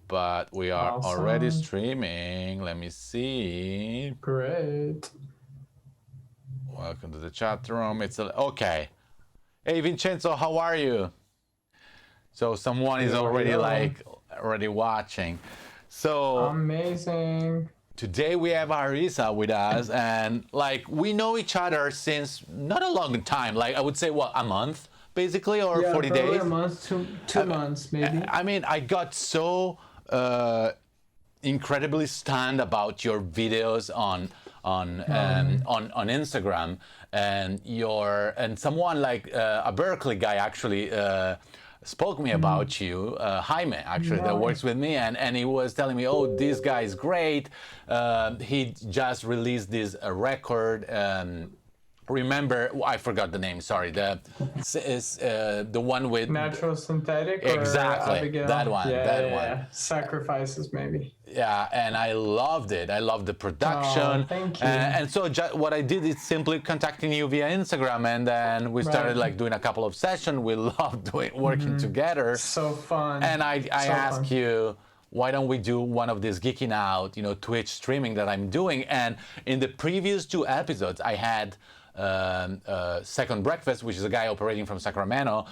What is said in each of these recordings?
but we are already streaming. Let me see. Great. Welcome to the chat room. Okay. Hey, Vincenzo, how are you? So someone is already watching. So amazing. Today we have Ariza with us, and we know each other since not a long time. I would say a month basically, or 40 days. A month, two months maybe. I mean, I got so incredibly stunned about your videos on Instagram, and someone a Berkeley guy actually spoke me about you, Jaime, actually, that works with me, and he was telling me, oh, this guy is great. He just released this record. Remember, I forgot the name. Sorry, the one with Natural Synthetic. Exactly, Abigail? that one. Yeah. Sacrifices, maybe. Yeah, and I loved it. I loved the production. Oh, thank you. And so what I did is simply contacting you via Instagram, and then we started doing a couple of sessions. We loved working together. So fun. And I asked you, why don't we do one of these Geeking Out, Twitch streaming that I'm doing? And in the previous 2 episodes, I had Second Breakfast, which is a guy operating from Sacramento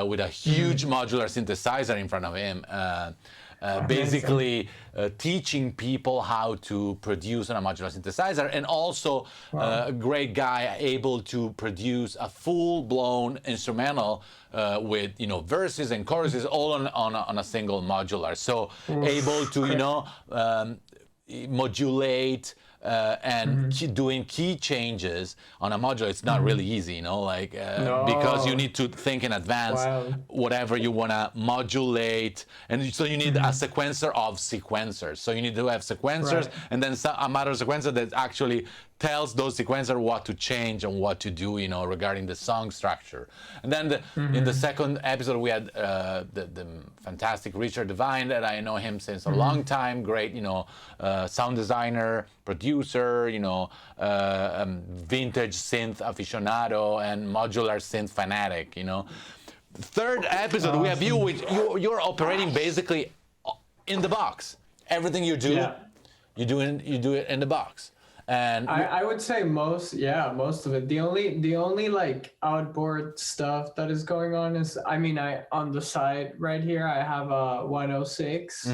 with a huge modular synthesizer in front of him, basically teaching people how to produce on a modular synthesizer, and also a great guy able to produce a full-blown instrumental with verses and choruses all on a single modular. So able to modulate and doing key changes on a module. It's not really easy, because you need to think in advance whatever you want to modulate, and so you need a sequencer of sequencers. So you need to have sequencers, and then a matter sequencer that actually tells those sequencers what to change and what to do, regarding the song structure. And then in the second episode, we had the fantastic Richard Devine, that I know him since a long time. Great, sound designer, producer, vintage synth aficionado, and modular synth fanatic. Third episode, we have you, which you're operating basically in the box. Everything you do, you do it in the box. And I would say most of it. The only outboard stuff that is going on is, I on the side right here I have a 106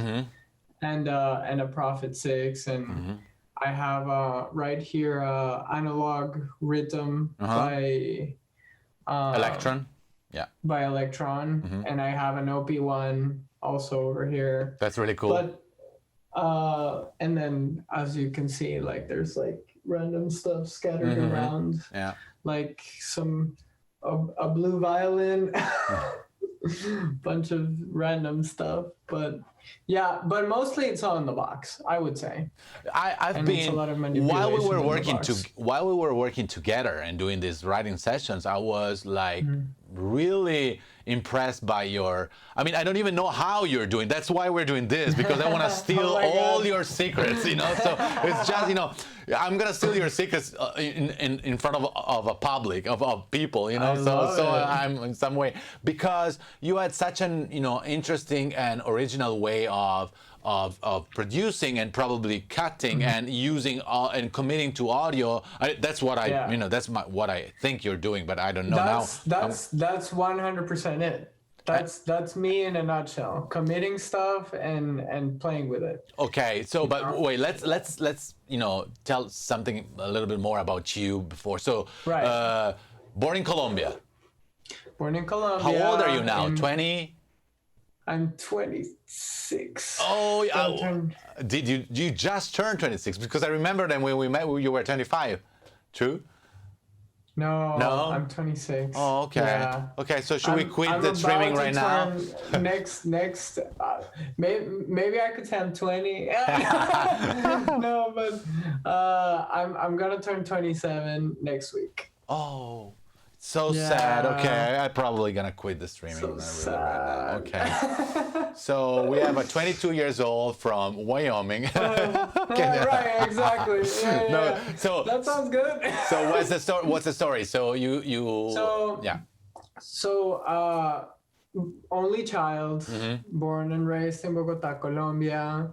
and a Prophet 6, and I have right here analog rhythm by Electron. By Electron, and I have an OP1 also over here. That's really cool. But and then, as you can see, there's random stuff scattered around. Yeah. Like a blue violin, bunch of random stuff. But mostly it's all in the box, I would say. I've been, while we were working together and doing these writing sessions, I was really impressed by your, I don't even know how you're doing. That's why we're doing this, because I want to steal all your secrets, So it's just, I'm gonna steal your secrets in front of a public of people, So I'm in some way, because you had such an interesting and original way of producing and probably cutting and using and committing to audio. That's what what I think you're doing, but I don't know now. That's 100% it. That's me in a nutshell. Committing stuff and playing with it. Okay, so but wait, let's tell something a little bit more about you before. So born in Colombia. Born in Colombia. How old are you now? 20? I'm 26. Oh, did you just turn 26? Because I remember then when we met, you were 25. True? No, I'm 26. Oh, okay. Yeah. Okay, so should we quit the streaming right now? next, maybe I could turn 20. No, but I'm gonna turn 27 next week. Oh. So sad. Okay, I'm probably gonna quit the streaming so right now. Okay. So we have a 22 years old from Wyoming. Right, exactly. Yeah. So that sounds good. So what's the story? So you. So only child, born and raised in Bogota, Colombia.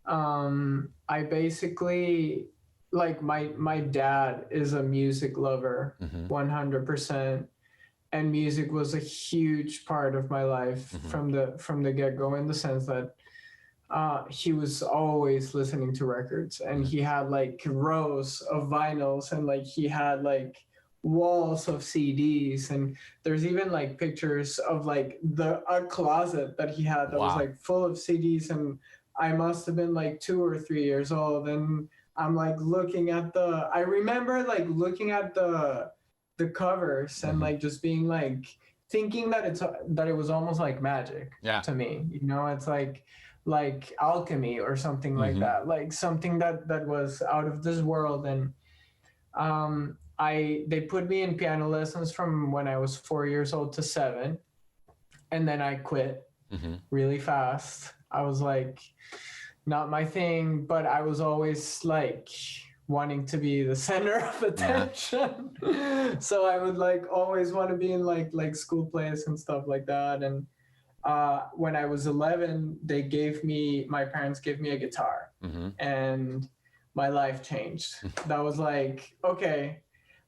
I basically, like, my dad is a music lover, 100%, and music was a huge part of my life from the get-go, in the sense that he was always listening to records, and he had like rows of vinyls, and like he had like walls of CDs, and there's even like pictures of like a closet that he had that was Wow. like full of CDs, and I must have been like 2 or 3 years old, and I'm like looking at I remember like looking at the covers and like just being like thinking that it was almost like magic Yeah. to me, you know. It's like alchemy or something like that, like something that was out of this world. And they put me in piano lessons from when I was 4 years old to 7, and then I quit really fast. I was like, not my thing, but I was always like wanting to be the center of attention. So I would like always want to be in like school plays and stuff like that. And when I was 11, my parents gave me a guitar, and my life changed. That was like, okay,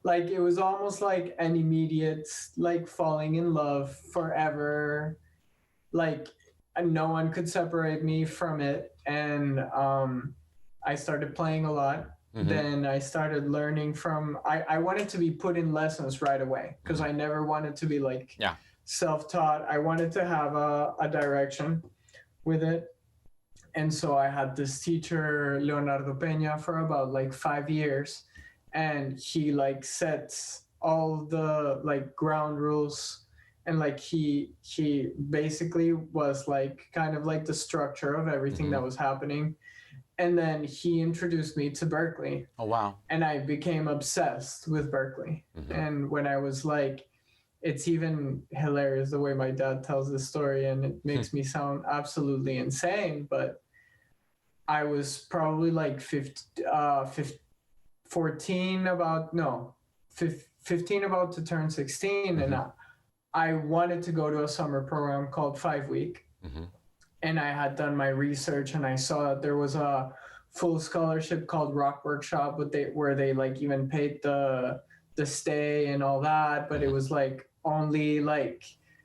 like it was almost like an immediate like falling in love forever. Like no one could separate me from it. And I started playing a lot. Then I started learning I wanted to be put in lessons right away, because I never wanted to be like self-taught. I wanted to have a direction with it. And so I had this teacher, Leonardo Peña, for about like 5 years, and he like sets all the like ground rules, and like he basically was like kind of like the structure of everything that was happening. And then he introduced me to Berkeley. Oh, wow. And I became obsessed with Berkeley. And when I was like, it's even hilarious the way my dad tells this story, and it makes me sound absolutely insane, but I was probably like 14 about, no, 15 about to turn 16. And I wanted to go to a summer program called 5 Week. And I had done my research, and I saw that there was a full scholarship called Rock Workshop, where they like even paid the stay and all that. But it was like only like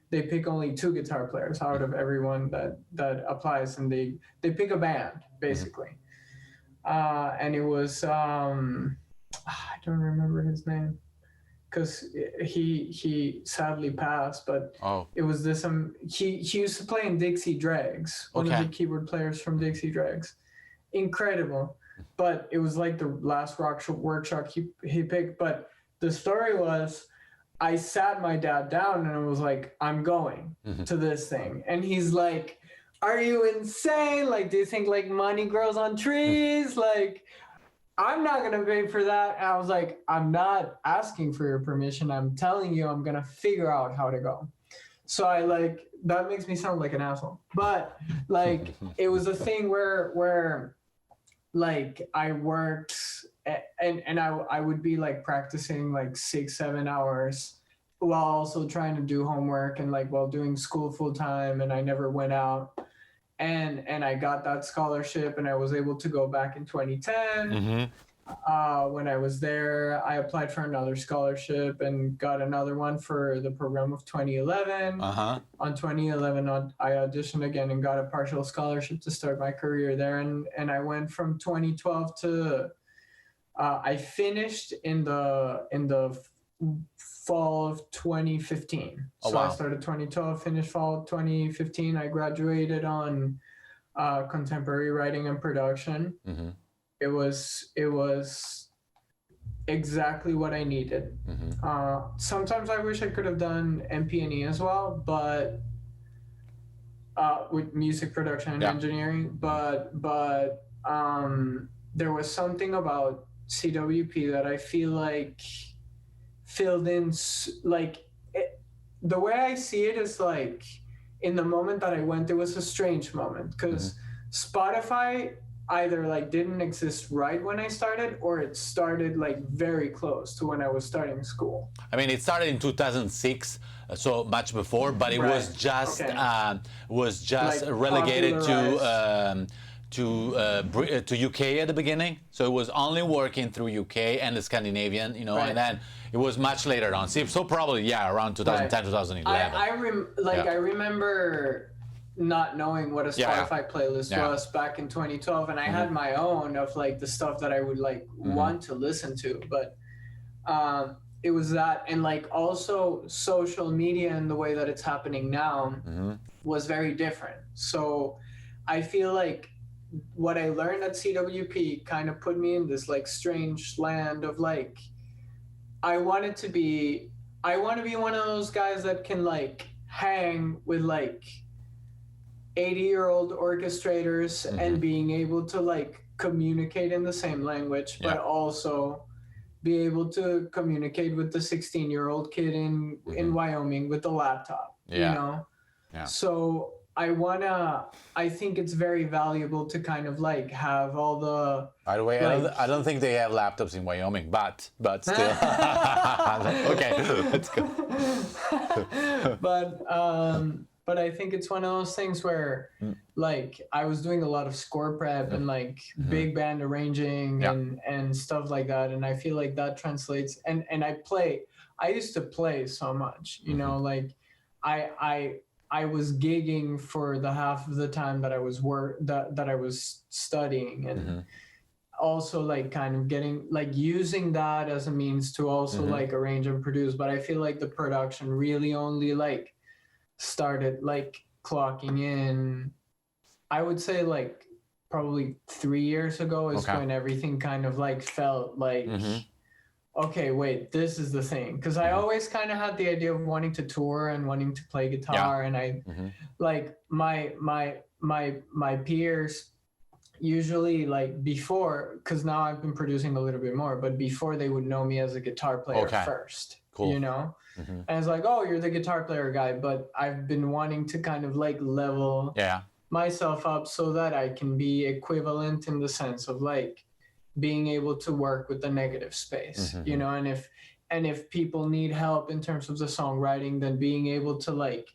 they pick only 2 guitar players out of everyone that applies, and they pick a band basically. And it was I don't remember his name, because he sadly passed, but it was this he used to play in Dixie Dregs, one of the keyboard players from Dixie Dregs. Incredible. But it was like the last workshop he picked. But the story was, I sat my dad down and I was like, I'm going to this thing. And he's like, are you insane? Like, do you think like money grows on trees? Like, I'm not going to pay for that. And I was like, I'm not asking for your permission. I'm telling you, I'm going to figure out how to go. So I like, that makes me sound like an asshole. But like, it was a thing where like I worked and I would be like practicing like 6-7 hours while also trying to do homework, and like while doing school full time, and I never went out. And I got that scholarship, and I was able to go back in 2010. When I was there, I applied for another scholarship and got another one for the program of 2011. On 2011, I auditioned again and got a partial scholarship to start my career there. And I went from 2012 to I finished in the fall of 2015. Oh, so wow. I started 2012, finished fall 2015. I graduated on contemporary writing and production. It was exactly what I needed. Sometimes I wish I could have done MP&E as well, but with music production and engineering. But there was something about CWP that I feel like filled in, like the way I see it is like, in the moment that I went, it was a strange moment, because Spotify either like didn't exist right when I started, or it started like very close to when I was starting school. I mean, it started in 2006, so much before, but it Right. was just Like relegated popularized. to UK at the beginning. So it was only working through UK and the Scandinavian, you know, Right. and then it was much later on. So probably, yeah, around 2010, Right. 2011. I remember not knowing what a Yeah. Spotify playlist Yeah. was back in 2012, and I had my own of like the stuff that I would like want to listen to, but it was that, and like also social media and the way that it's happening now was very different. So I feel like what I learned at CWP kind of put me in this like strange land of like I wanted to be I want to be one of those guys that can like hang with like 80-year-old orchestrators and being able to like communicate in the same language, but also be able to communicate with the 16-year-old kid in Wyoming with the laptop, you know? Yeah. So I think it's very valuable to kind of like have all the. By the way, like, I don't think they have laptops in Wyoming, but still. Okay, let's go. But I think it's one of those things where like I was doing a lot of score prep and like big band arranging and stuff like that, and I feel like that translates, and I used to play so much, you know, like I was gigging for the half of the time that I was that I was studying, and also like kind of getting like using that as a means to also like arrange and produce. But I feel like the production really only like started like clocking in, I would say like probably 3 years ago is when everything kind of like felt like okay, wait, this is the thing. Because I always kind of had the idea of wanting to tour and wanting to play guitar, and I like my peers usually like before, because now I've been producing a little bit more, but before they would know me as a guitar player first, you know? And it's like, oh, you're the guitar player guy, but I've been wanting to kind of like level myself up so that I can be equivalent in the sense of like being able to work with the negative space, you know, and if people need help in terms of the songwriting, then being able to like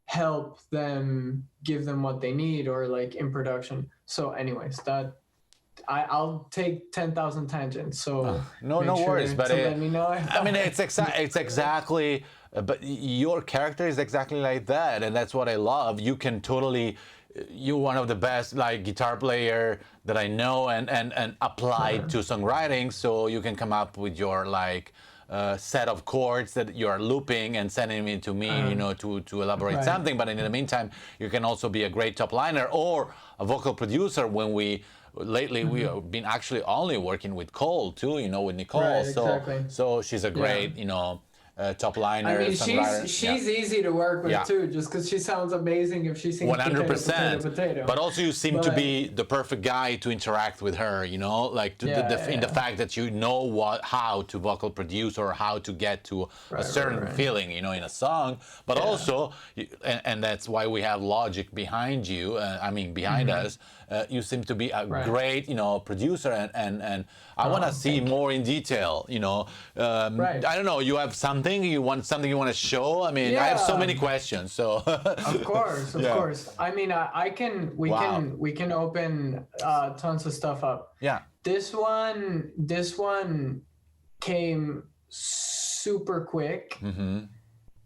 help them, give them what they need, or like in production. So anyways, that I'll take 10,000 tangents. So no worries, but let me know. I mean, it's exactly. But your character is exactly like that, and that's what I love. You can totally. You're one of the best like guitar player that I know, and applied to songwriting. So you can come up with your like set of chords that you are looping and sending it to me, you know, to elaborate something. But in the meantime, you can also be a great top liner or a vocal producer. When we have been actually only working with Cole too, you know, with Nicole. So she's a great, you know, top liner. I mean, she's easy to work with too, just because she sounds amazing if she sings 100%. Potato. But also, you seem to be the perfect guy to interact with her. You know, like in the fact that you know how to vocal produce or how to get to a certain feeling, you know, in a song. But also, and that's why we have Logic behind you. I mean, behind us. You seem to be a great, you know, producer, and I want to see more in detail. You know, I don't know. You have something you want to show? I mean, I have so many questions. So of course. I mean, we can open tons of stuff up. Yeah. This one came super quick.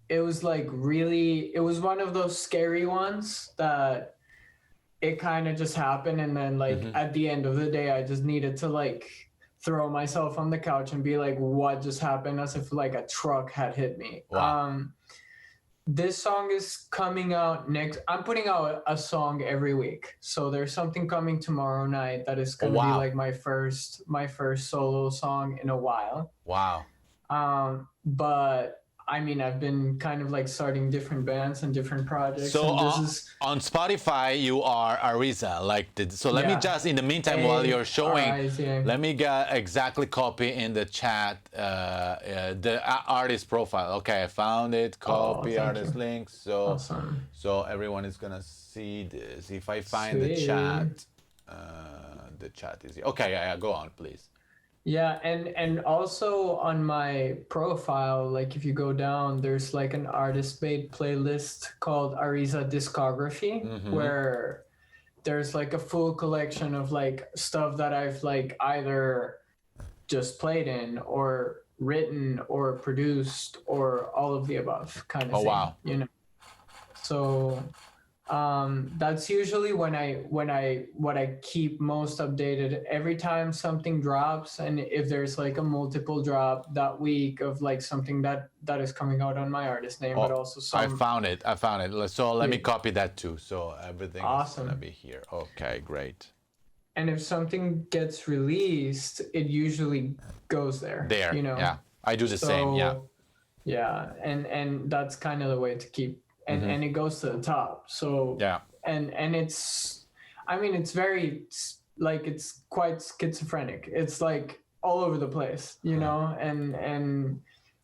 It was like it was one of those scary ones that it kind of just happened, and then like at the end of the day I just needed to like throw myself on the couch and be like, what just happened, as if like a truck had hit me. This song is coming out next. I'm putting out a song every week, so there's something coming tomorrow night that is going to be like my first solo song in a while. But I mean, I've been kind of like starting different bands and different projects. So on Spotify, you are Ariza. So let me just, in the meantime, while you're showing, let me get exactly copy in the chat the artist profile. Okay, I found it. Copy artist link. So so everyone is gonna see this. If I find the chat, the chat is here. Okay, yeah, go on, please. Yeah, and also on my profile, like if you go down, there's like an artist-made playlist called Ariza Discography, where there's like a full collection of like stuff that I've like either just played in or written or produced or all of the above kind of Oh, thing, wow. you know. So that's usually what I keep most updated every time something drops, and if there's like a multiple drop that week of like something that is coming out on my artist name, but also I some. found it. So let me copy that too. So everything is gonna Awesome. be here. Okay, great. And if something gets released, it usually goes there. There, you know. yeah. I do the same, yeah. Yeah, and that's kind of the way to keep, and it goes to the top. So Yeah. and it's, I mean, it's very like it's quite schizophrenic. It's like all over the place, you know, and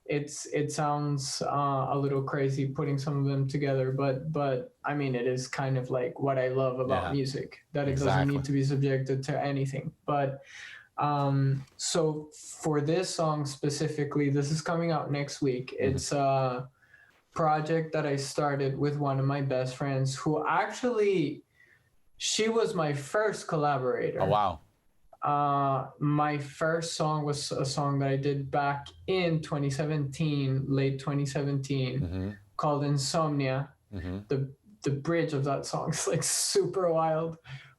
it sounds a little crazy putting some of them together, but I mean, it is kind of like what I love about music, that it doesn't need to be subjected to anything. But so for this song specifically, this is coming out next week. It's a project that I started with one of my best friends, who actually, she was my first collaborator. Oh, wow. My first song was a song that I did back in 2017, late 2017, called Insomnia. The bridge of that song is like super wild,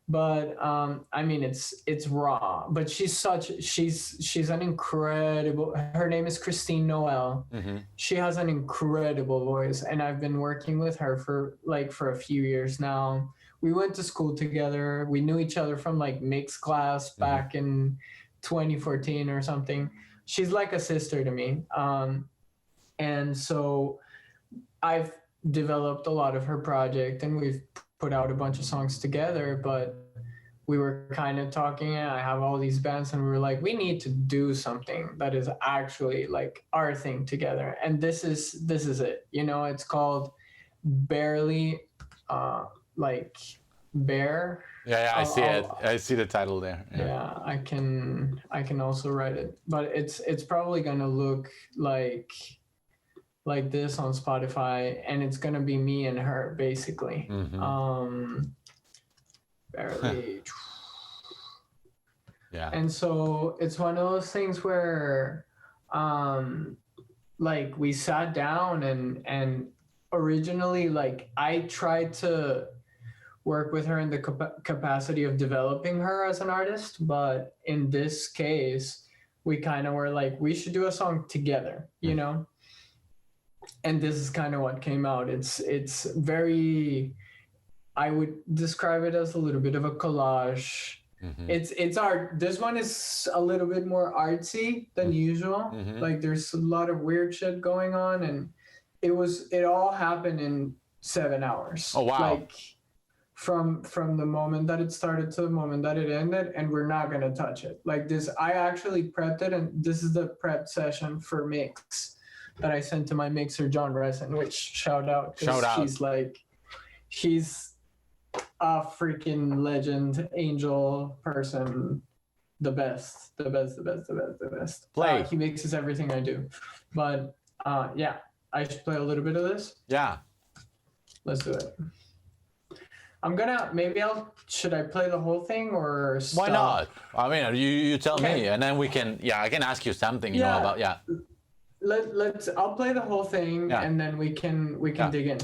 but I mean, it's raw. But she's an incredible. Her name is Christine Noel. She has an incredible voice, and I've been working with her for a few years now. We went to school together. We knew each other from like mix class back in 2014 or something. She's like a sister to me. And so I've developed a lot of her project, and we've put out a bunch of songs together, but we were kind of talking, and I have all these bands, and we were like, we need to do something that is actually like our thing together. And this is it, you know. It's called Barely, like Bear. Yeah, I see it. I see the title there. Yeah, I can also write it, but it's probably gonna look like this on Spotify, and it's gonna be me and her basically. Barely. Yeah. And so it's one of those things where like we sat down, and originally, like, I tried to work with her in the capacity of developing her as an artist, but in this case we kind of were like, we should do a song together, you know. And this is kind of what came out. It's very, I would describe it as a little bit of a collage. It's art. This one is a little bit more artsy than usual. Like, there's a lot of weird shit going on, and it all happened in 7 hours. Oh, wow. Like, from the moment that it started to the moment that it ended, and we're not gonna touch it. Like, this, I actually prepped it, and this is the prep session for mix that I sent to my mixer, John Resin, which shout out. He's a freaking legend, angel person, the best. Play. He mixes everything I do. But yeah, I should play a little bit of this. Yeah. Let's do it. Should I play the whole thing or stop? Why not? I mean, you tell me, and then we can, I can ask you something, you know, about, I'll play the whole thing, and then we can dig in.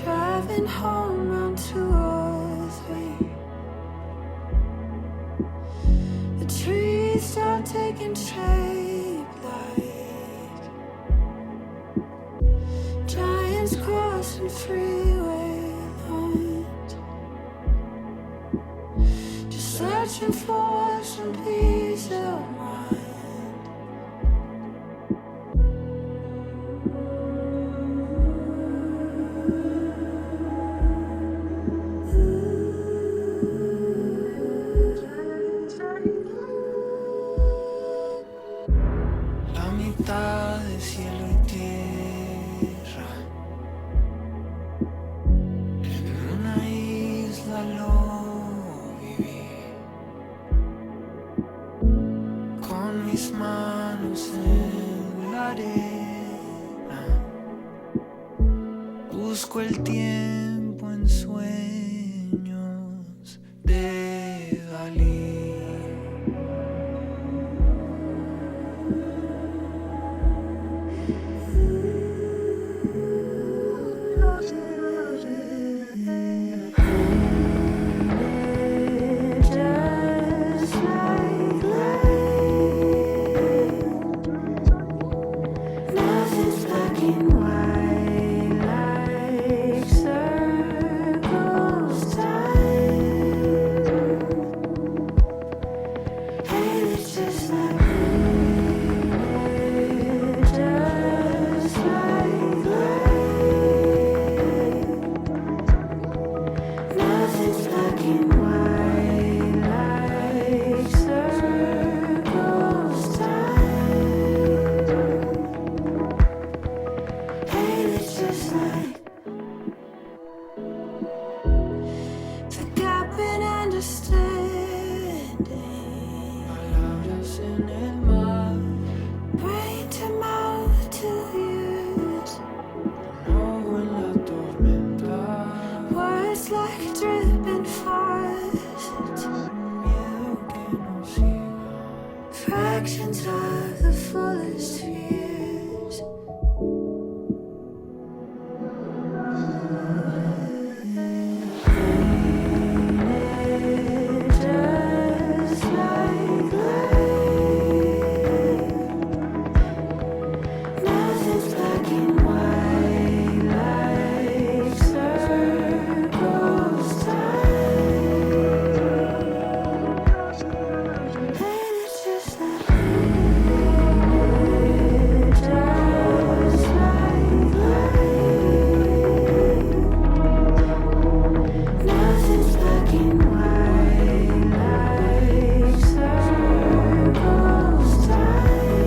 Driving home around 2 or 3, the trees start taking shape like giants crossing freeway lines, just searching for some peace of mind. mis manos en la arena. Busco el tiempo en sueños de Dalí. Nothing's black and white like circles time. Hey, it's just like just like light. Nothing's black and white like circles time. Hey, it's just like the gap in understanding. Palabras en el mar. Brain to mouth to use. Ojo en la tormenta. Words like a dripping fast. Miedo que nos siga. Fractions of the fullest fears. Just like light. Nothing's black and white like circles time. And it's just like nothing's black and white like circles time.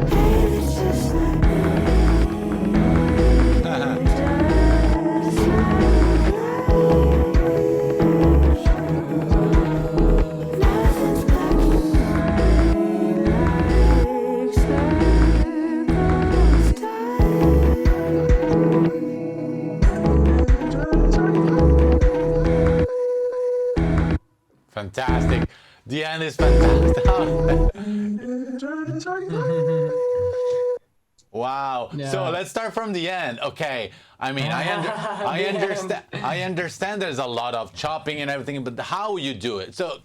And it's just like nothing's black and white like circles Fantastic. The end is fantastic. Wow. Yeah. So let's start from the end. Okay. I mean, I understand. I understand. There's a lot of chopping and everything, but how you do it? So,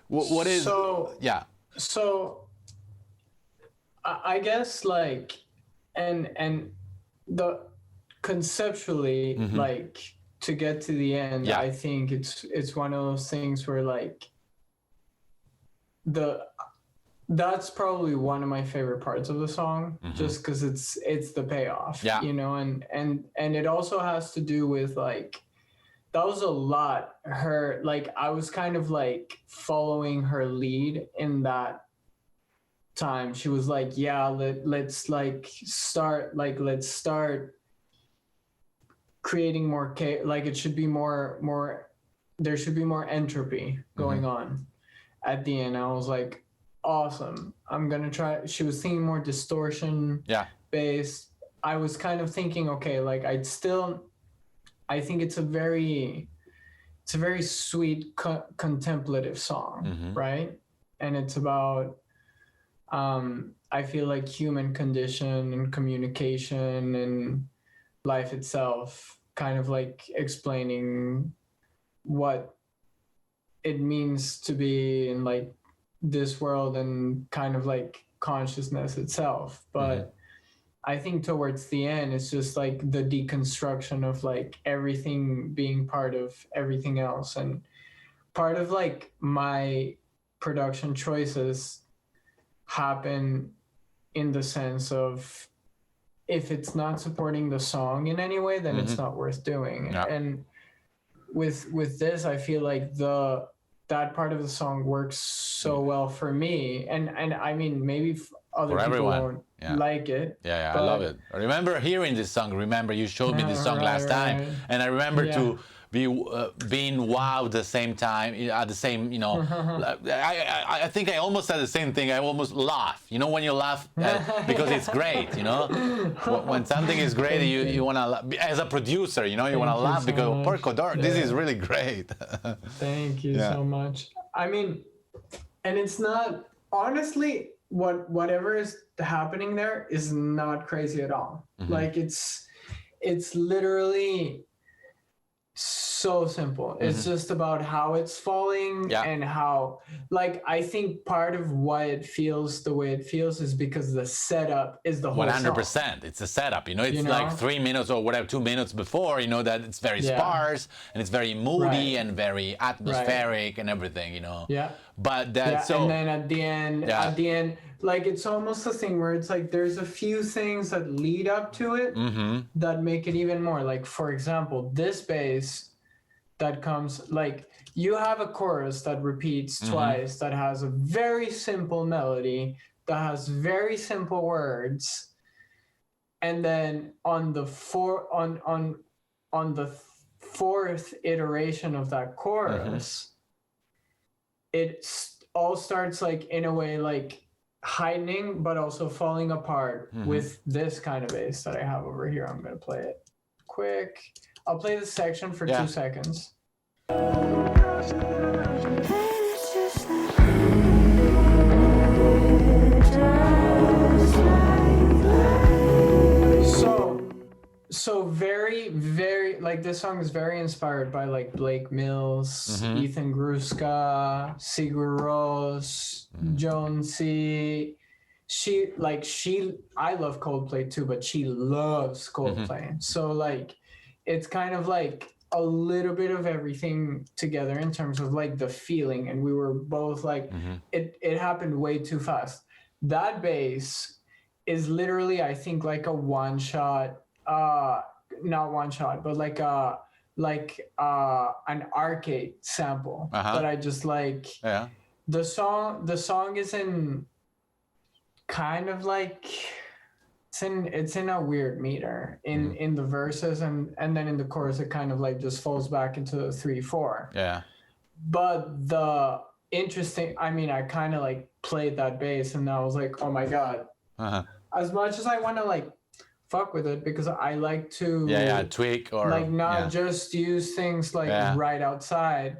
what is? So- yeah. So I guess like and the conceptually like to get to the end, Yeah. I think it's one of those things where like that's probably one of my favorite parts of the song, just because it's the payoff, Yeah. you know, and it also has to do with like that was a lot her like I was kind of like following her lead in that time. She was like, yeah, let's start creating more like it should be more there should be more entropy going on at the end. I was like, awesome, I'm gonna try. She was thinking more distortion Yeah. based. I was kind of thinking, okay, like I think it's a very sweet contemplative song, right? And it's about I feel like human condition and communication and life itself, kind of like explaining what it means to be in like this world and kind of like consciousness itself. But I think towards the end, it's just like the deconstruction of like everything being part of everything else. And part of like my production choices happen in the sense of if it's not supporting the song in any way, then it's not worth doing. Yeah. And with this, I feel like that part of the song works so well for me. And I mean, maybe other For people everyone. won't like it. Yeah, I but- love it. I remember hearing this song. Remember, you showed me this song Right, last time, right. and I remember Yeah. being wow at the same time, at the same, I think I almost said the same thing. I almost laugh, when you laugh because it's great, when something is great, you want to, as a producer, you want to laugh because Porco Dor, this is really great. Thank you so much. I mean, and it's not, honestly, whatever is happening there is not crazy at all. Like it's literally so simple. It's just about how it's falling and how, like, I think part of why it feels the way it feels is because the setup is the whole 100%. song. It's a setup, it's like 3 minutes or whatever, 2 minutes before, that it's very sparse and it's very moody and very atmospheric and everything, Yeah. But that's and then at the end, like, it's almost a thing where it's like there's a few things that lead up to it that make it even more. Like, for example, this bass that comes, like, you have a chorus that repeats twice, that has a very simple melody, that has very simple words, and then on the fourth iteration of that chorus, it all starts, like, in a way, like, heightening but also falling apart with this kind of bass that I have over here. I'm gonna play it quick. I'll play this section for 2 seconds. So very, very, like, this song is very inspired by, like, Blake Mills, Ethan Gruska, Sigur Rós, Jonesy. I love Coldplay too, but she loves Coldplay. So, like, it's kind of like a little bit of everything together in terms of, like, the feeling. And we were both like, it happened way too fast. That bass is literally, I think, like a one shot, not one shot, but like an arcade sample that I just like. Yeah. The song is in kind of like, it's in a weird meter in the verses, and then in the chorus it kind of like just falls back into the 3/4. Yeah. But the interesting, I mean, I kind of like played that bass and I was like, oh my god. As much as I want to like fuck with it, because I like to tweak or like not just use things like right outside.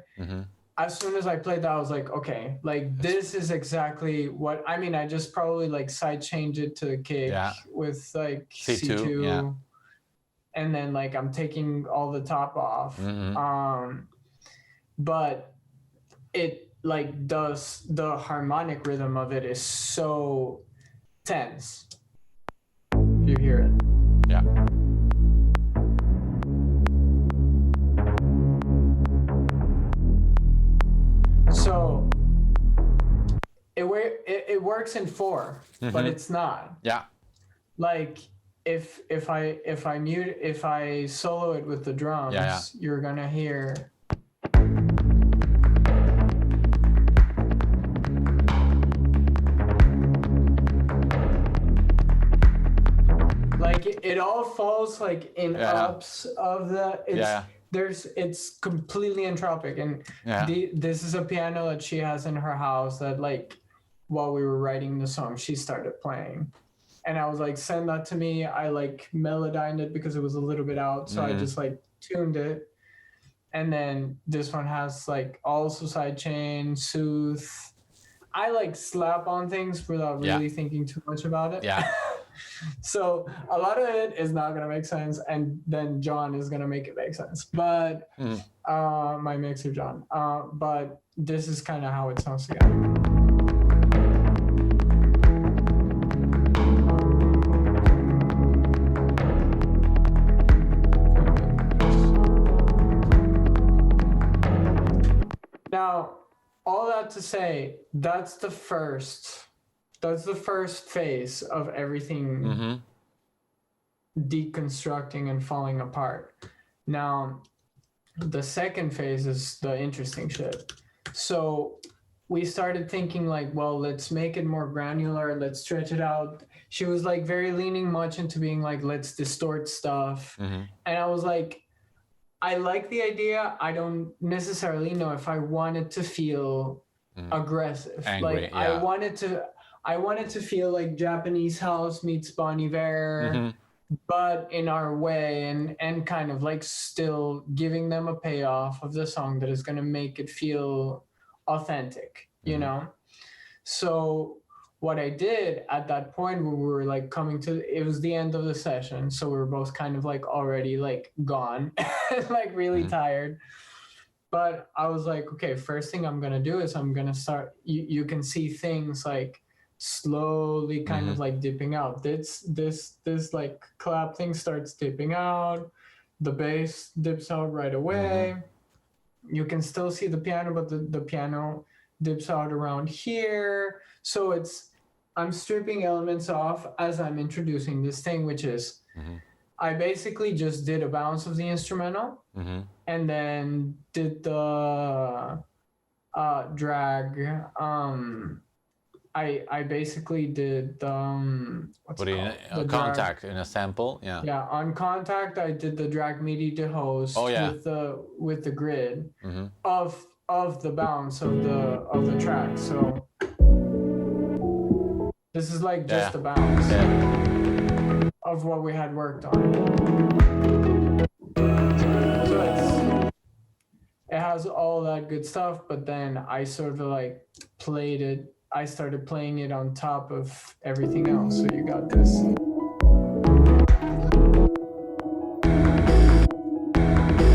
As soon as I played that, I was like, okay, like this is exactly what I mean. I just probably like side change it to kick with like C2 and then like I'm taking all the top off. But it like does, the harmonic rhythm of it is so tense. If you hear it. Yeah. So it works in 4, but it's not. Yeah. Like if I solo it with the drums, you're gonna hear. Like it all falls like in ups of the. It's completely entropic, and this is a piano that she has in her house that like while we were writing the song she started playing, and I was like, send that to me. I like melodined it because it was a little bit out, so I just like tuned it, and then this one has like also sidechain, soothe. I like slap on things without really thinking too much about it. Yeah. So a lot of it is not gonna make sense, and then John is gonna make it make sense. But my mixer John. But this is kind of how it sounds together. Now, all that to say, that's the first phase of everything deconstructing and falling apart. Now, the second phase is the interesting shit. So we started thinking like, well, let's make it more granular, let's stretch it out. She was like very leaning much into being like, let's distort stuff. And I was like, I like the idea. I don't necessarily know if I want it to feel aggressive. Angry, Like yeah. I want it to feel like Japanese house meets Bon Iver, but in our way, and kind of like still giving them a payoff of the song that is going to make it feel authentic, you know? So what I did at that point when we were like coming to, it was the end of the session, so we were both kind of like already like gone, like really tired. But I was like, okay, first thing I'm gonna do is I'm gonna start. You can see things like slowly kind of like dipping out. This like clap thing starts dipping out. The bass dips out right away. You can still see the piano, but the piano dips out around here. So I'm stripping elements off as I'm introducing this thing, which is I basically just did a bounce of the instrumental and then did the drag. I basically did what's Put it in called? a The contact in a sample, yeah. yeah, on contact, I did the drag MIDI to host Oh, yeah. with the grid of the bounce of the track. So this is like just Yeah. a bounce Yeah. of what we had worked on. So it has all that good stuff, but then I sort of like played it. I started playing it on top of everything else. So you got this.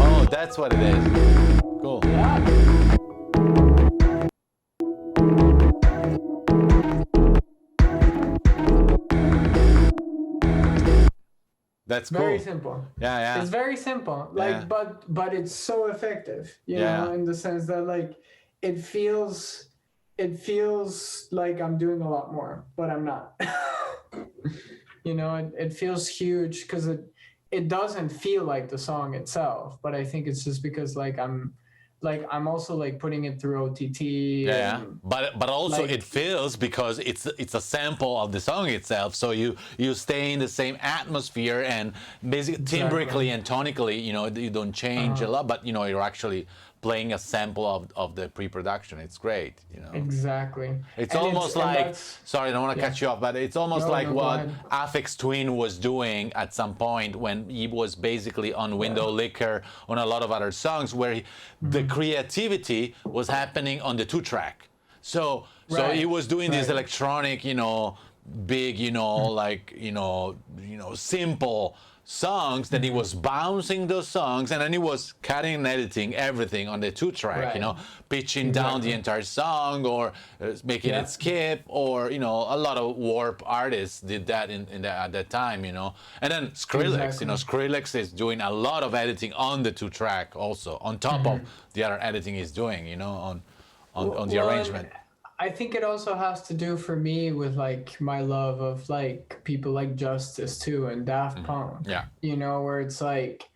Oh, that's what it is. Cool. Yeah. That's cool. Very simple. Yeah, yeah. It's very simple. Like, Yeah. but it's so effective, you Yeah. know, in the sense that like it feels like I'm doing a lot more, but I'm not. You know, it feels huge because it doesn't feel like the song itself, but I think it's just because like I'm also like putting it through OTT. Yeah, and, but also like- it feels because it's a sample of the song itself, so you stay in the same atmosphere and basically timbrically and tonically, you know, you don't change a lot, but you know you're actually playing a sample of the pre-production. It's great, you know. Exactly. It's And almost and like, that's- sorry, I don't want to cut you off, but it's almost No, like no, go what ahead. Afex Twin was doing at some point when he was basically on Window Liquor, on a lot of other songs, where the creativity was happening on the 2-track. So Right, he was doing this right. electronic, you know, big, you know, like, you know, simple songs, then he was bouncing those songs, and then he was cutting and editing everything on the 2-track, Right. you know, pitching down the Exactly. entire song or making Yeah. it skip, or, you know, a lot of Warp artists did that at that time, you know. And then Skrillex, you know, Skrillex is doing a lot of editing on the 2-track also, on top of the other editing he's doing, you know, on the Well, arrangement. and I think it also has to do for me with like my love of like people like Justice too and Daft Punk. Yeah. You know, where it's like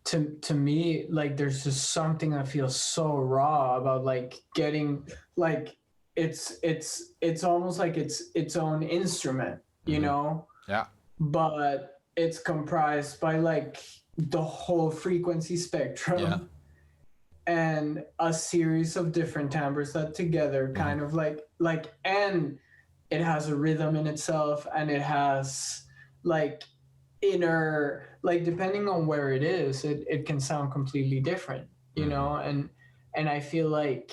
to me, like there's just something that feels so raw about like getting like it's almost like it's its own instrument, you know, Yeah. but it's comprised by like the whole frequency spectrum. Yeah. And a series of different timbres that together kind of like and it has a rhythm in itself, and it has like inner, like depending on where it is, it can sound completely different, you know. And I feel like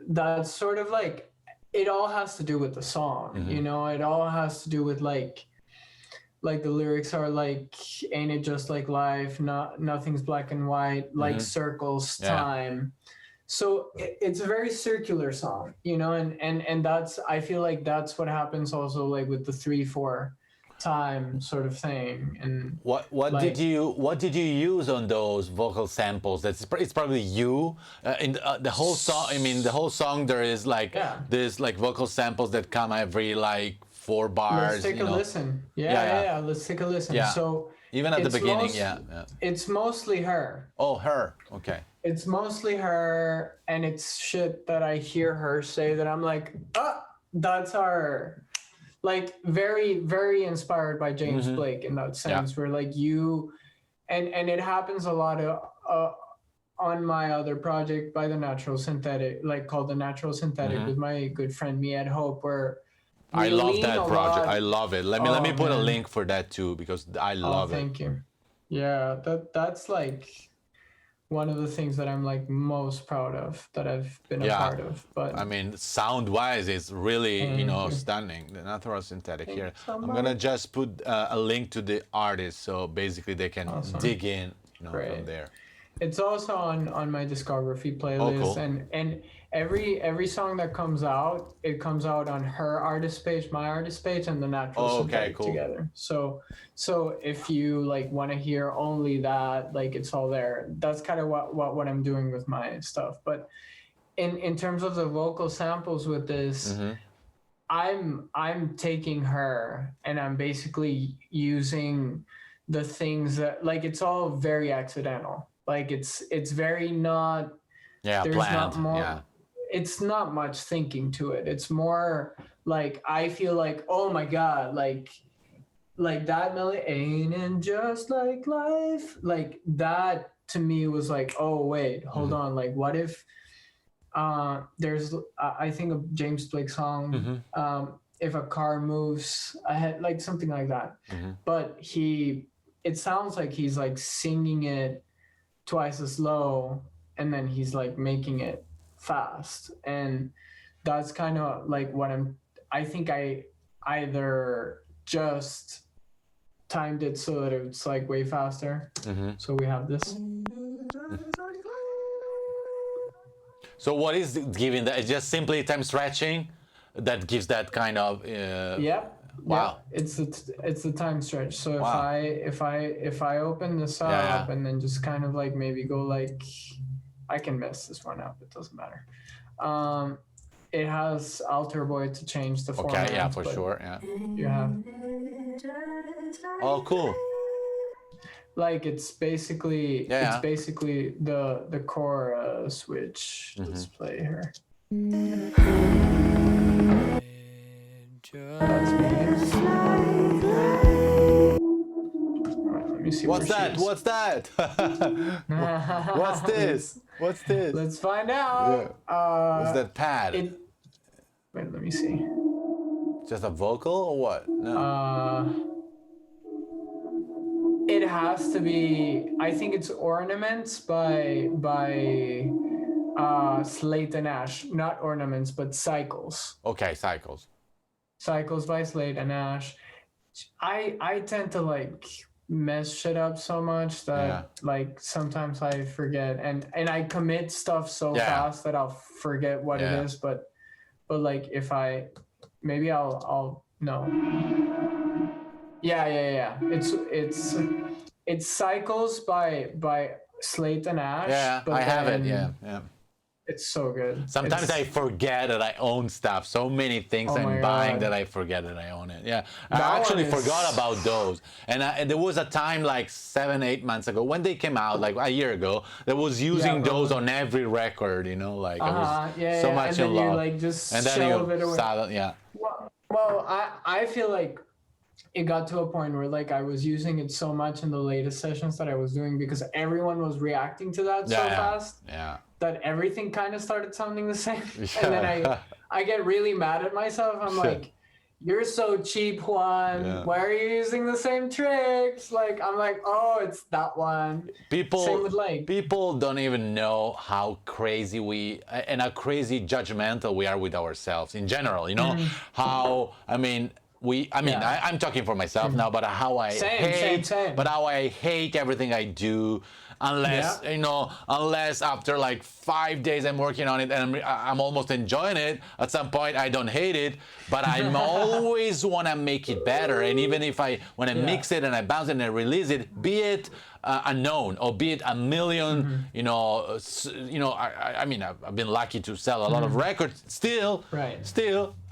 that's sort of like it all has to do with the song, you know. It all has to do with like the lyrics are like, ain't it just like life, nothing's black and white, like circles, Yeah. time. So it's a very circular song, you know. And that's, I feel like that's what happens also like with the 3/4 time sort of thing. And What like- did you use on those vocal samples? It's probably you in the whole song. I mean, the whole song there is like Yeah. there's like vocal samples that come every like 4 bars. let's take you a know. listen. Yeah. Yeah, let's take a listen. Yeah. So Even at the it's beginning, yeah. it's mostly her. Oh, her. Okay. It's mostly her, and it's shit that I hear her say that I'm like, that's our, like very, very inspired by James Blake in that sense, where like you, and it happens a lot on my other project by the Natural Synthetic, like called the Natural Synthetic, with my good friend me at Hope, where I we love lean that a project. lot- I love it. Let me put a man. link for that too, because I Oh, love it. thank you. Yeah, that's like one of the things that I'm like most proud of that I've been a Yeah. part of. But I mean, sound-wise, it's really, you know, you. stunning. The Natural Synthetic Thank here. you so I'm gonna much. just put a link to the artist, so basically they can Awesome. dig in, you know, from Great. there. It's also on my discography playlist, cool. and every song that comes out, it comes out on her artist page, my artist page, and the Natural Okay, Synthetic cool. together. So if you like want to hear only that, like it's all there. That's kind of what I'm doing with my stuff. But in terms of the vocal samples with this, I'm taking her and I'm basically using the things that, like, it's all very accidental. Like it's very not, Yeah, there's planned. not more, Yeah. it's not much thinking to it. It's more like I feel like, oh my God, like that melody ain't it just like life, like that to me was like, oh wait, hold on, like what if there's I think of James Blake song, if a car moves ahead, like something like that. But it sounds like he's like singing it twice as low, and then he's like making it fast, and that's kind of like what I think I either just timed it so that it's like way faster. So we have this. So what is giving that? It's just simply time stretching that gives that kind of. Yep. Wow. Yeah, it's the time stretch. So Wow. if I open this up Yeah. and then just kind of like maybe go like, I can mess this one up. It doesn't matter. It has Alter Boy to change the format. Okay. Yeah, for sure. Yeah. You have Oh, cool. like it's basically Yeah. the chorus, which let's play here. That's me. Alright, let me see. What's where she that? is. What's that? What's this? What's this? Let's find out. What's that pad? Wait, let me see. Just a vocal or what? No. It has to be. I think it's Ornaments by Slate and Ash. Not Ornaments, but Cycles. Okay, cycles. Cycles by Slate and Ash. I tend to like mess shit up so much that like sometimes I forget and I commit stuff so fast that I'll forget what it is. But like if I maybe I'll no. Yeah. It's Cycles by Slate and Ash. Yeah, but I have it. then Yeah. It's so good. Sometimes I forget that I own stuff. So many things I'm buying that I forget that I own it. Yeah, I actually forgot about those. And there was a time like 7-8 months ago when they came out, like a year ago, that was using those on every record. You know, like I was so much and in then love. You like just and then shove you it away. yeah. Well, I feel like it got to a point where like I was using it so much in the latest sessions that I was doing because everyone was reacting to that so fast. Yeah. That everything kind of started sounding the same. And then I get really mad at myself. I'm like, you're so cheap, Juan. Yeah. Why are you using the same tricks? Like, I'm like, oh, it's that one. Same with like. People don't even know how crazy and how crazy judgmental we are with ourselves in general. You know, how, I'm talking for myself now, but how I hate everything I do. Unless after like 5 days I'm working on it and I'm almost enjoying it, at some point I don't hate it, but I'm always want to make it better. And even if when I mix it and I bounce it and I release it, be it unknown or be it a million, I've been lucky to sell a lot of records. Still,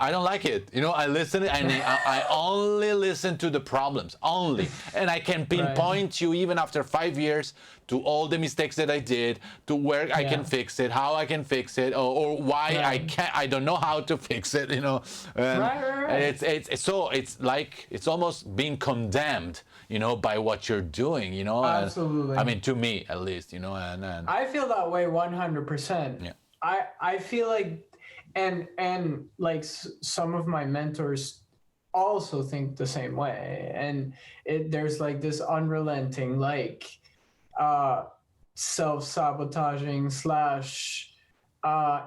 I don't like it. I listen and I only listen to the problems, only. And I can pinpoint you even after 5 years to all the mistakes that I did, to where I can fix it, how I can fix it, or why I don't know how to fix it, And it's like it's almost being condemned, by what you're doing, Absolutely. I mean, to me at least, and I feel that way 100%. Yeah. I feel like, and like some of my mentors also think the same way, and there's like this unrelenting like self-sabotaging slash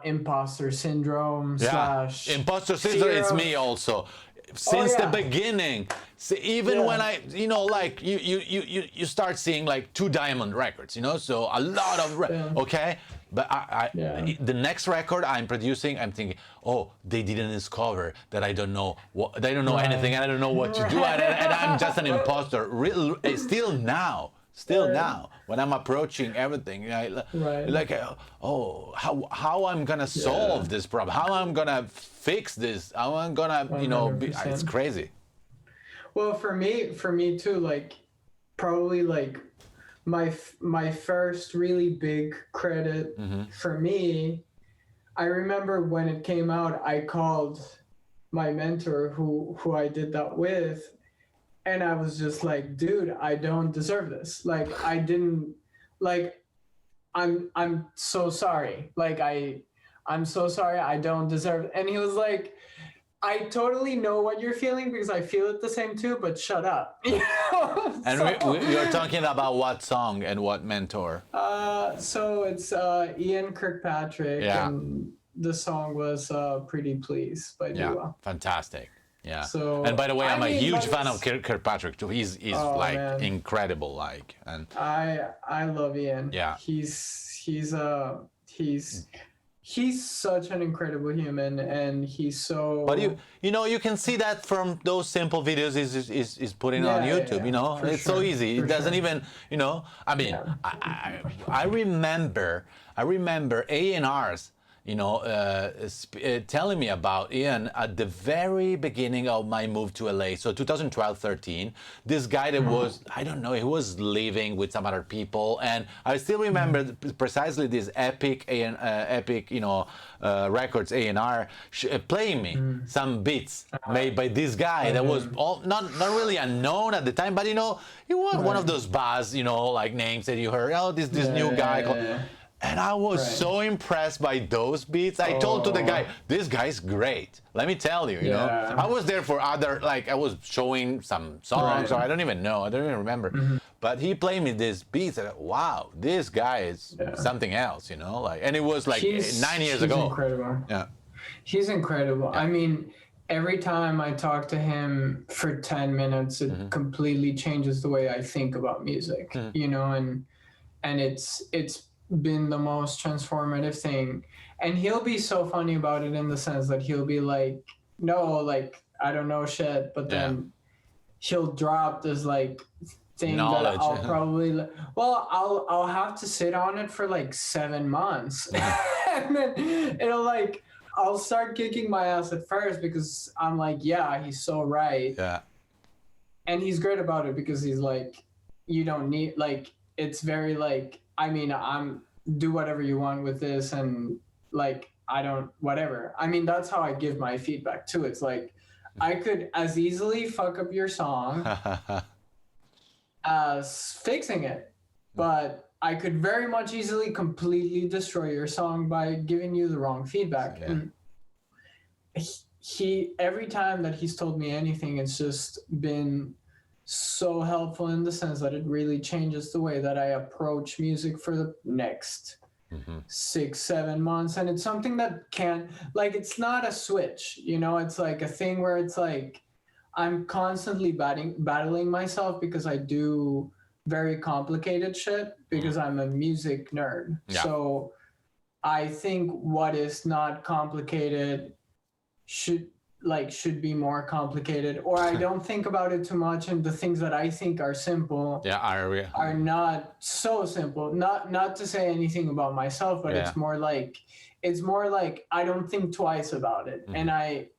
imposter syndrome slash imposter syndrome fear is of- me also since the yeah. beginning. Even Yeah. when I like you start seeing like 2 Diamond records, so a lot of okay, but I Yeah. the next record I'm producing, I'm thinking, oh, they didn't discover that I don't know what, they don't know anything, and I don't know what to do, and I'm just an imposter. Still now when I'm approaching everything, like, oh, how I'm gonna solve this problem, how I'm gonna fix this, how I'm gonna it's 100%. crazy. Well, for me too, like probably like my first really big credit for me, I remember when it came out, I called my mentor who I did that with, and I was just like, dude, I don't deserve this. Like I didn't like I'm so sorry. Like I'm so sorry, I don't deserve it. And he was like, I totally know what you're feeling because I feel it the same too, but shut up. And So, we are talking about what song and what mentor? so it's Ian Kirkpatrick, Yeah. and the song was Pretty Please by Yeah, Dua. fantastic. Yeah. So, And by the way, I I'm a mean, huge but fan of it's- Kirkpatrick too. He's Oh, like man. incredible, like, and I love Ian. Yeah. He's such an incredible human, and he's so. but you can see that from those simple videos is putting on Yeah, YouTube. for It's so sure, easy. for It doesn't sure. even I mean, Yeah. I remember A&Rs telling me about Ian at the very beginning of my move to LA. So 2012-13, this guy that was, I don't know, he was living with some other people, and I still remember precisely this epic records A&R playing me some beats made by this guy that was not really unknown at the time, but he was one of those buzz like names that you heard. Oh, this new guy called. And I was so impressed by those beats. I told to the guy, this guy's great. Let me tell you, Yeah. I was there for other, like I was showing some songs, or I don't even know, I don't even remember. But he played me this beat, and wow, this guy is something else, and it was like 9 years he's ago. Incredible. Yeah. He's incredible. I mean, every time I talk to him for 10 minutes, it completely changes the way I think about music, and it's been the most transformative thing. And he'll be so funny about it in the sense that he'll be like, no, like, I don't know shit, but then he'll drop this like thing Knowledge. that I'll probably I'll have to sit on it for like 7 months. And then it'll like I'll start kicking my ass at first because I'm like, yeah, he's so right. Yeah. And he's great about it because he's like, you don't need, like, it's very like, I mean, I'm do whatever you want with this, and like, I don't, whatever. I mean, that's how I give my feedback too. It's like, I could as easily fuck up your song as fixing it, but I could very much easily completely destroy your song by giving you the wrong feedback. Yeah. And he every time that he's told me anything, it's just been so helpful in the sense that it really changes the way that I approach music for the next 6-7 months. And it's something that can, like, it's not a switch, it's like a thing where it's like I'm constantly battling myself because I do very complicated shit because I'm a music nerd. Yeah. So I think what is not complicated should be more complicated, or I don't think about it too much, and the things that I think are simple are not so simple. Not to say anything about myself, but it's more like I don't think twice about it, and I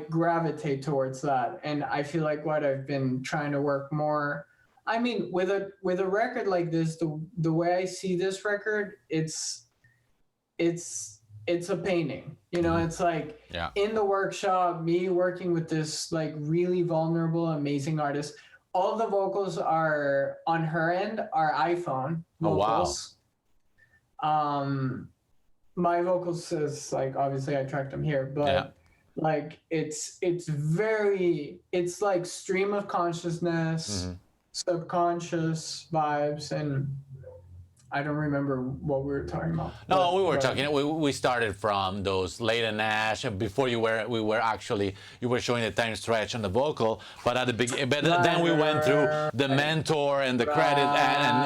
gravitate towards that, and I feel like what I've been trying to work more. I mean, with a record like this, the way I see this record, it's a painting, it's like in the workshop, me working with this like really vulnerable, amazing artist, all the vocals are on her end are iPhone Oh, wow. vocals. My vocals is like obviously I tracked them here, but Yeah. like it's like stream of consciousness, subconscious vibes, and I don't remember what we were talking about. No, we were but- talking. We started from those Late and Nash, and before you were showing the time stretch on the vocal, but at the beginning, but then we went through the mentor and the credit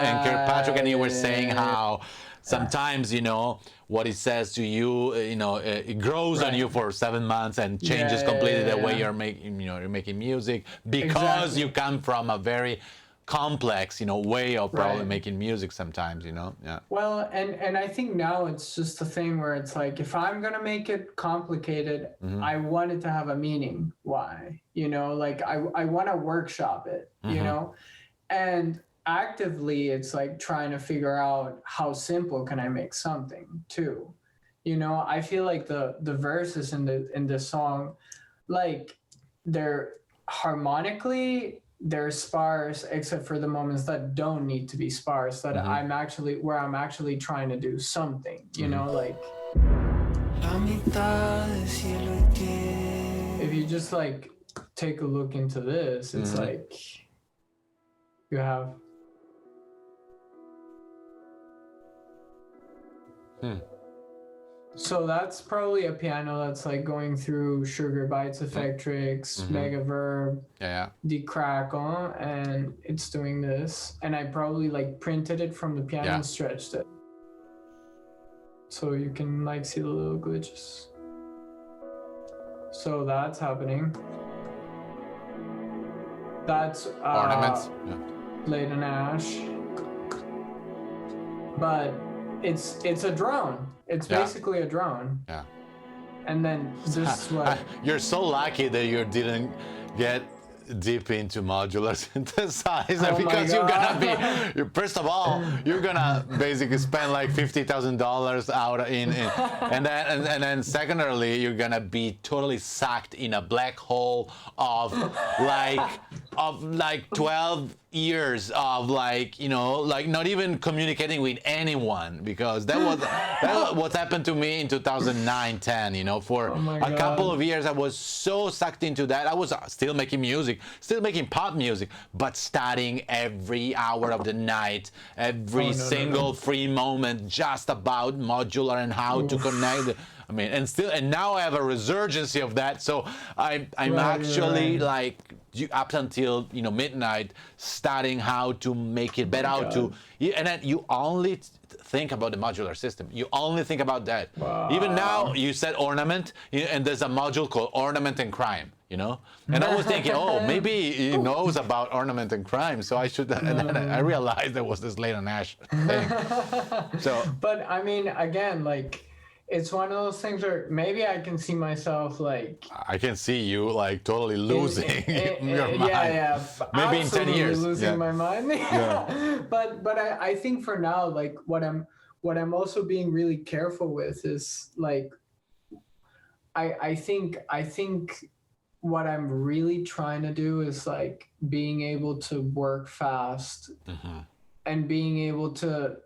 and Kirkpatrick, and you were saying how sometimes what it says to you, it grows on you for 7 months and changes completely the way you're making music because you come from a very complex way of probably making music sometimes. Well, and I think now it's just a thing where it's like if I'm gonna make it complicated, I want it to have a meaning. Why? Like I want to workshop it. And actively it's like trying to figure out how simple can I make something too. I feel like the verses in the song, like they're harmonically they're sparse except for the moments that don't need to be sparse, that I'm actually trying to do something, like if you just like take a look into this, it's like you have so that's probably a piano that's like going through Sugar Bites, Effectrix, Mega Verb, Decrackle, and it's doing this. And I probably like printed it from the piano and stretched it. So you can like see the little glitches. So that's happening. That's Ornaments. Late and Ash. But it's a drone. It's basically a drone. Yeah. And then this is what You're so lucky that you didn't get deep into modular synthesizer because you're gonna be first of all you're gonna basically spend like $50,000 out in and then secondarily you're gonna be totally sucked in a black hole of like 12 years of like not even communicating with anyone, because that was what happened to me in 2009-10. For a couple of years I was so sucked into that. I was still making music, still making pop music, but studying every hour of the night, every single free moment just about modular and how to connect. And now I have a resurgence of that. So I'm actually like up until midnight studying how to make it better, and then you only think about the modular system. You only think about that. Even now, you said ornament, and there's a module called ornament and crime. And I was thinking, maybe he knows about ornament and crime, so I should. And then I realized there was this Late and Ash thing. So, but I mean, again, like. It's one of those things where maybe I can see myself like... I can see you like totally losing your mind. Yeah. Maybe in 10 years. Losing my mind. But I think for now, like what I'm also being really careful with is like, I think what I'm really trying to do is like being able to work fast and being able to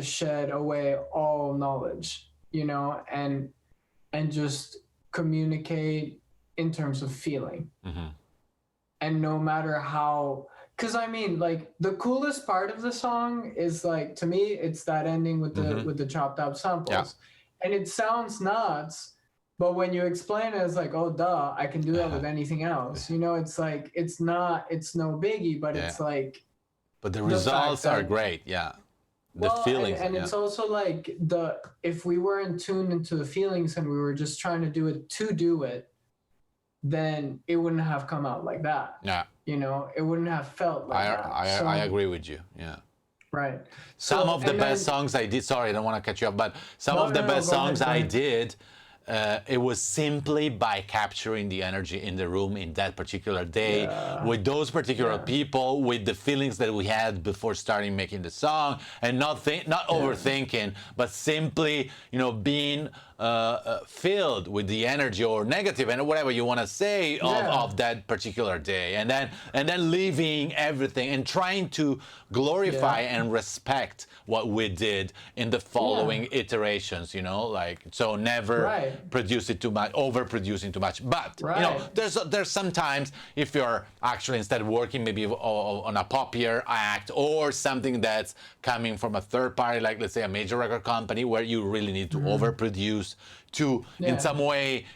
shed away all knowledge. And just communicate in terms of feeling. And no matter how, because I mean, like the coolest part of the song is like, to me, it's that ending with the chopped up samples. And it sounds nuts, but when you explain it, it's like, oh, duh, I can do that with anything else. It's like, it's no biggie, but it's like. But the results are great, The feelings, and it's also like if we weren't tuned into the feelings and we were just trying to do it, then it wouldn't have come out like that. It wouldn't have felt like that. I agree with you. Right. Some of the best songs I did. Sorry, I don't want to cut you off, but some of the best songs I did it was simply by capturing the energy in the room in that particular day, with those particular people, with the feelings that we had before starting making the song, and not overthinking, but simply, being filled with the energy or negative and whatever you want to say of that particular day, and then leaving everything and trying to glorify and respect what we did in the following iterations, so never produce it too much, overproducing too much. But there's sometimes, if you're actually instead working maybe on a poppier act or something that's coming from a third party, like let's say a major record company, where you really need to overproduce to in some way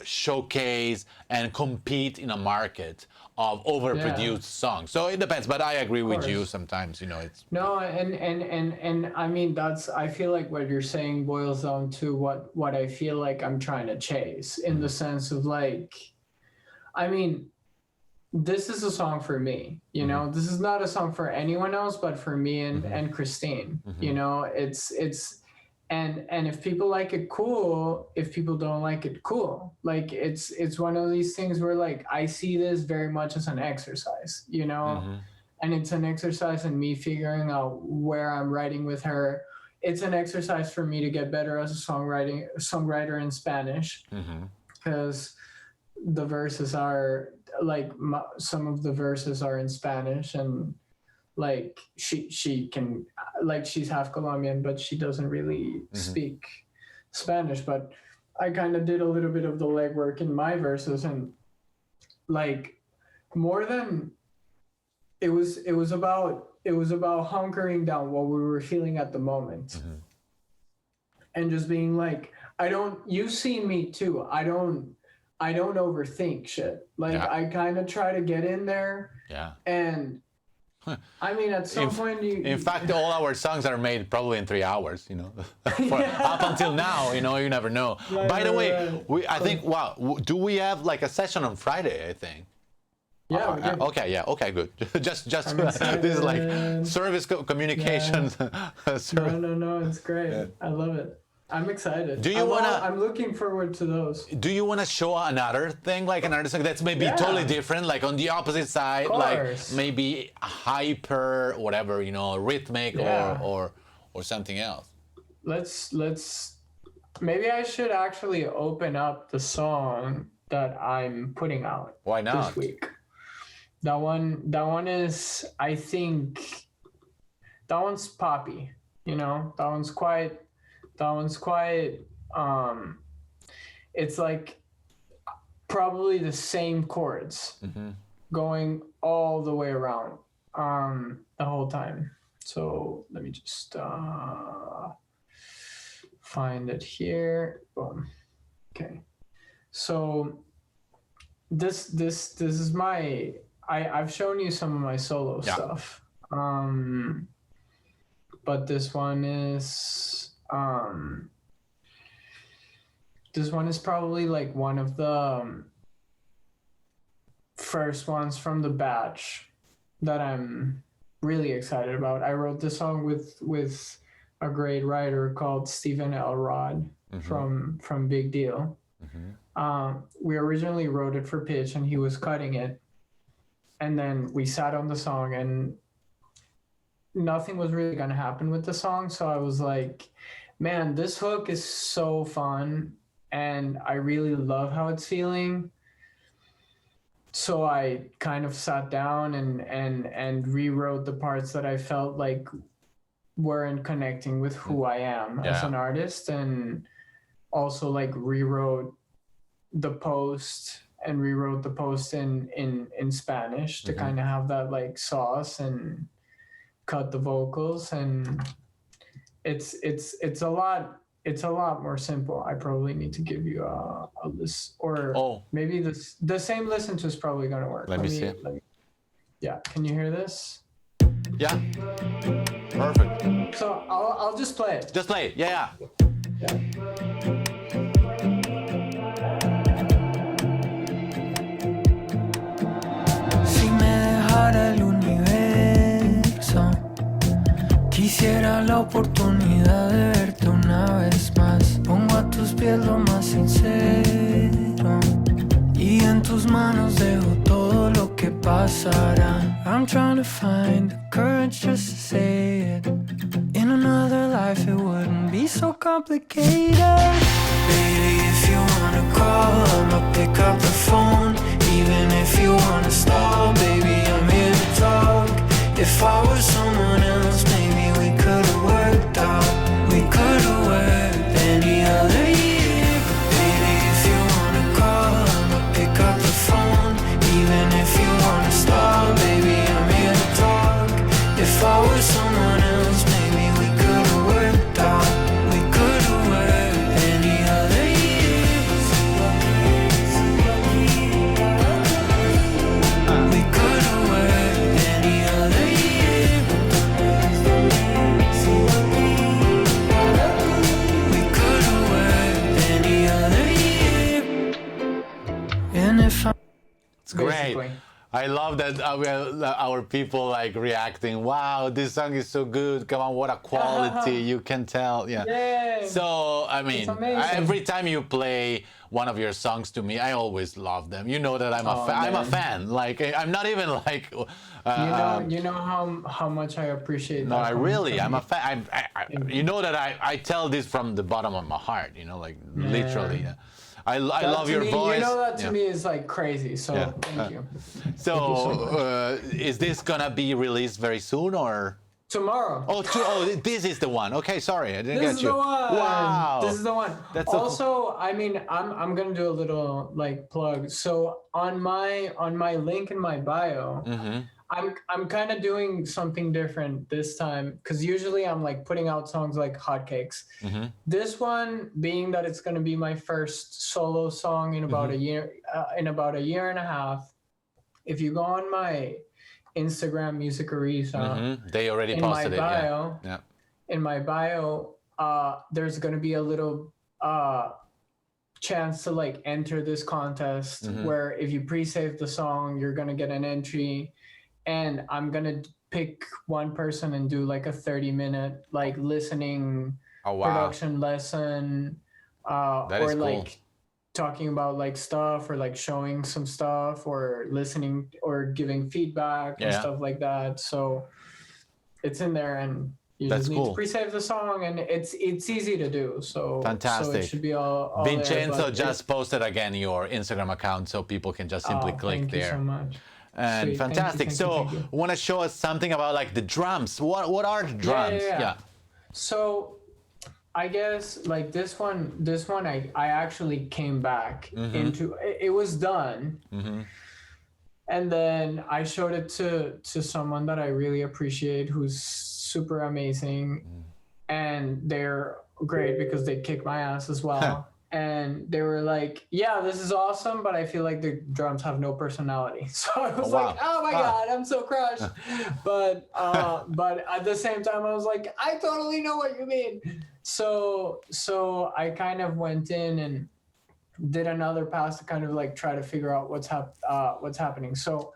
showcase and compete in a market of overproduced songs. So it depends, but I agree with you. Sometimes it's and I mean, I feel like what you're saying boils down to what I feel like I'm trying to chase, in the sense of like, I mean, this is a song for me, this is not a song for anyone else but for me and Christine. It's and if people like it, cool. If people don't like it, cool. Like it's one of these things where like I see this very much as an exercise, and it's an exercise in me figuring out where I'm writing with her. It's an exercise for me to get better as a songwriter in Spanish, because the verses are like some of the verses are in Spanish, and like she can, like, she's half Colombian, but she doesn't really speak Spanish. But I kind of did a little bit of the legwork in my verses, and like more than it was about hunkering down what we were feeling at the moment, and just being like, you've seen me too. I don't overthink shit. Like I kind of try to get in there. And I mean, at some point, in fact, all our songs are made probably in 3 hours. Up until now, you never know. By the way, I think, do we have like a session on Friday? I think. Yeah. Okay. Yeah. Okay. Good. just this is like service communication. No. It's great. Yeah. I love it. I'm excited. I'm looking forward to those. Do you want to show another thing, like another song that's maybe totally different, like on the opposite side, like maybe hyper, whatever, rhythmic or something else? Let's. Maybe I should actually open up the song that I'm putting out. Why not? This week. That one is, I think, that one's poppy. That one's quite. It's like probably the same chords going all the way around the whole time. So let me just find it here. Boom. Okay. So this is my, I've shown you some of my solo stuff. But this one is probably like one of the first ones from the batch that I'm really excited about. I wrote this song with a great writer called Stephen Elrod from Big Deal. We originally wrote it for Pitch, and he was cutting it, and then we sat on the song, and nothing was really going to happen with the song. So I was like, man, this hook is so fun, and I really love how it's feeling. So I kind of sat down and rewrote the parts that I felt like weren't connecting with who I am as an artist, and also like rewrote the post in Spanish to kind of have that like sauce, and cut the vocals. And it's a lot more simple. I probably need to give you a list, or maybe the same listen to is probably gonna work. Let me see. Yeah, can you hear this? Yeah, perfect. So I'll just play it. Just play it. Yeah. Si me dejara el universo, quisiera la oportunidad de verte una vez más. Pongo a tus pies lo más sincero pasará. I'm trying to find the courage just to say it. In another life it wouldn't be so complicated. Baby, if you wanna call, I'ma pick up the phone. Even if you wanna stall, baby, I'm here to talk. If I was someone else, maybe we could've worked out. We could've worked any other year. Baby, if you wanna call, I'ma pick up the phone. Even if you wanna stall, baby, I'm here to talk. If I was someone else, maybe we could've worked out. We could've worked any other year. We could've worked any other year. We could've worked any other year. And if I It's great. Basically. I love that our people like reacting. Wow, this song is so good. Come on, what a quality. You can tell. Yeah. Yay. So, I mean, amazing. every time you play one of your songs to me, I always love them. You know that I'm I'm a man. fan. Like, I'm not even like. You know how much I appreciate No, that. I coming really, from I'm a you. fan. You know that I tell this from the bottom of my heart. You know, like literally. Yeah. I That love to your me, voice. You know that to Yeah. me is like crazy. So Yeah. thank you. So, is this gonna be released very soon or? Tomorrow. Oh, this is the one. Okay, sorry, I didn't This get is you. the one. Wow. This is the one. That's so cool. also, I mean, I'm gonna do a little like plug. So on my link in my bio, Mm-hmm. I'm kind of doing something different this time because usually I'm like putting out songs like hotcakes. Mm-hmm. This one being that it's gonna be my first solo song in about Mm-hmm. a year and a half. If you go on my Instagram, Music Ariza, Mm-hmm. They already in my posted it. Yeah. bio, Yeah. in my bio, there's gonna be a little chance to like enter this contest Mhm. where if you pre-save the song, you're gonna get an entry, and I'm gonna pick one person and do like a 30-minute like listening Oh wow. production lesson, That or is cool. like talking about like stuff or like showing some stuff or listening or giving feedback and Yeah. stuff like that. So it's in there, and you That's just need cool. to pre-save the song, and it's easy to do. So So Fantastic. it should be all there, Vincenzo but just posted again your Instagram account, so people can just simply click thank there. you so much. And Sweet. fantastic. Thank you, So, thank you. want to show us something about like the drums? What are the drums? Yeah. So I guess like this one I actually came back into it was done. Mm-hmm. And then I showed it to someone that I really appreciate, who's super amazing, and they're great because they kick my ass as well. And they were like, "Yeah, this is awesome, but I feel like the drums have no personality." So I was wow. like, "Oh my god, I'm so crushed." but at the same time, I was like, "I totally know what you mean." So I kind of went in and did another pass to kind of like try to figure out what's happening. So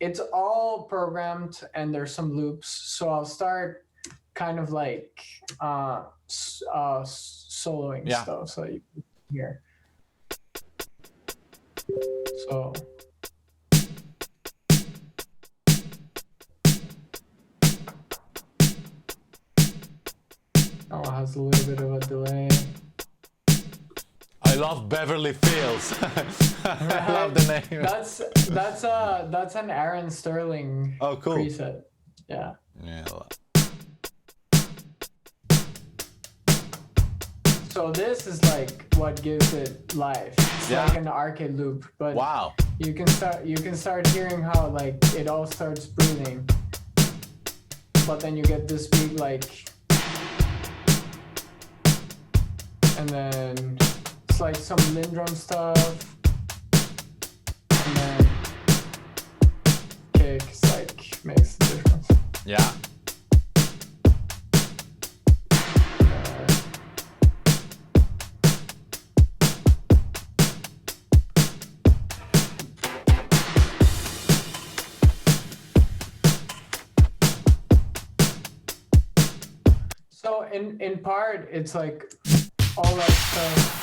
it's all programmed and there's some loops. So I'll start kind of like soloing stuff. So you can hear. So. Oh, it has a little bit of a delay. I love Beverly Fields. I love the name. That's an Aaron Sterling cool. preset. Yeah. Yeah. So this is like what gives it life. It's like an arcade loop, but wow. You can start hearing how like it all starts breathing, but then you get this beat like, and then it's like some Lindrum stuff, and then kicks like makes the difference. Yeah. So in part, it's like all that stuff.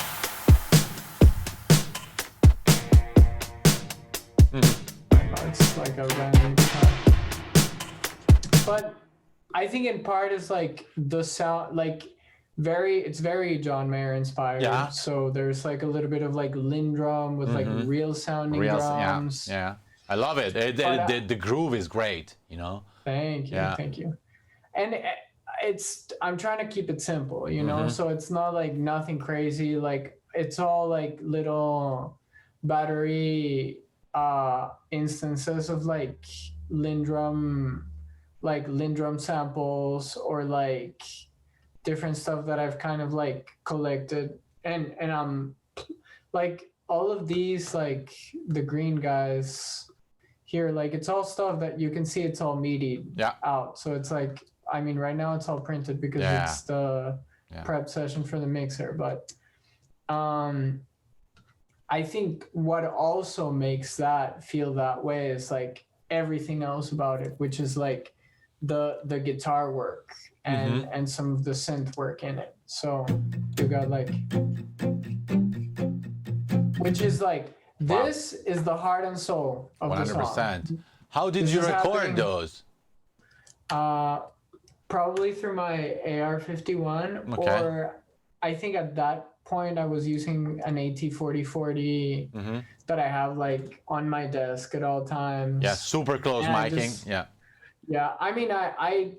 it's like a random guitar. But I think in part is like the sound, like it's very John Mayer inspired. Yeah. So there's like a little bit of like Lindrum with like real sounding drums. Yeah. I love it. The groove is great, you know. Thank you. And I'm trying to keep it simple, you know. So it's not like nothing crazy. Like it's all like little battery instances of like Lindrum samples or like different stuff that I've kind of like collected, and I'm like all of these, like the green guys here, like it's all stuff that you can see it's all MIDI out. So it's like, I mean, right now it's all printed because it's the prep session for the mixer. But I think what also makes that feel that way is like everything else about it, which is like the guitar work and some of the synth work in it. So you got like, which is like, this is the heart and soul of 100%. The song. How did you record those? Probably through my AR-51, or I think at that point I was using an AT-4040 that I have like on my desk at all times. Yeah, super close miking. Yeah, I mean, I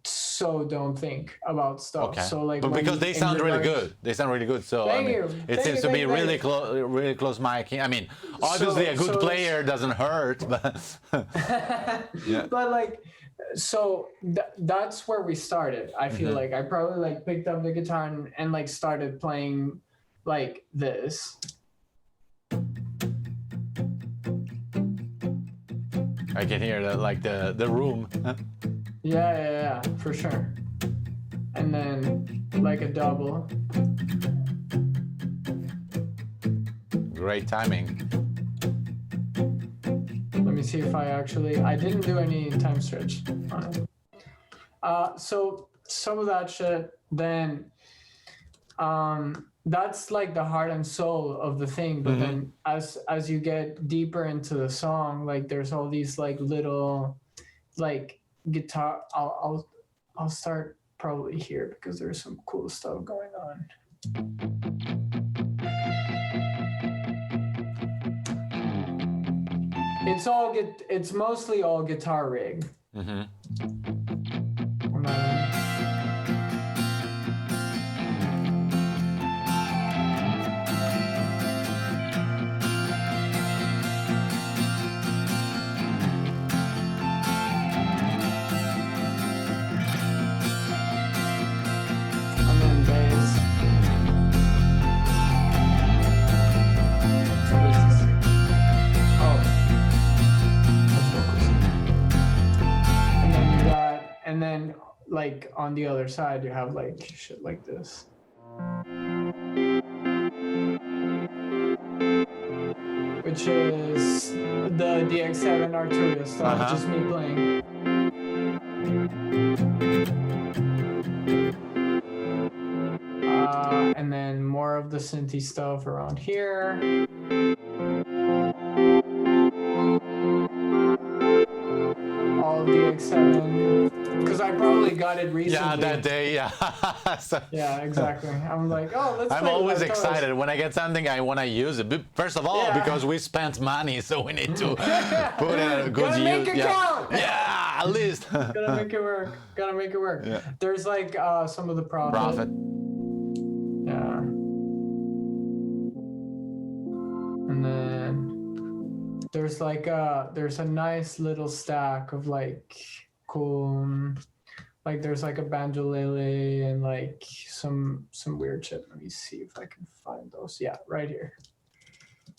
so don't think about stuff. Okay. So like, but because they sound really good. They sound really good. So I mean, it seems to be really close miking. I mean, obviously a good player doesn't hurt, but but like, so that's where we started. I feel like I probably like picked up the guitar and like started playing like this. I can hear that, like the room. Yeah, for sure. And then like a double. Great timing. Let me see if I didn't do any time stretch on it. So some of that shit, then that's like the heart and soul of the thing. But then as you get deeper into the song, like there's all these like little like guitar. I'll start probably here because there's some cool stuff going on. It's mostly all guitar rig. And then like on the other side you have like shit like this. Which is the DX7 Arturia stuff, just me playing. And then more of the synthy stuff around here. All DX7. Because I probably got it recently. Yeah, that day, yeah. So, yeah, exactly. I'm like, oh, let's I'm always excited when I get something I want to use it. First of all, because we spent money, so we need to put in a good use. Make it count. Yeah, at least. Gotta make it work. Yeah. There's like some of the Prophet. Yeah. And then there's like there's a nice little stack of like cool, like there's like a banjolele and like some weird shit. Let me see if I can find those. Yeah, right here.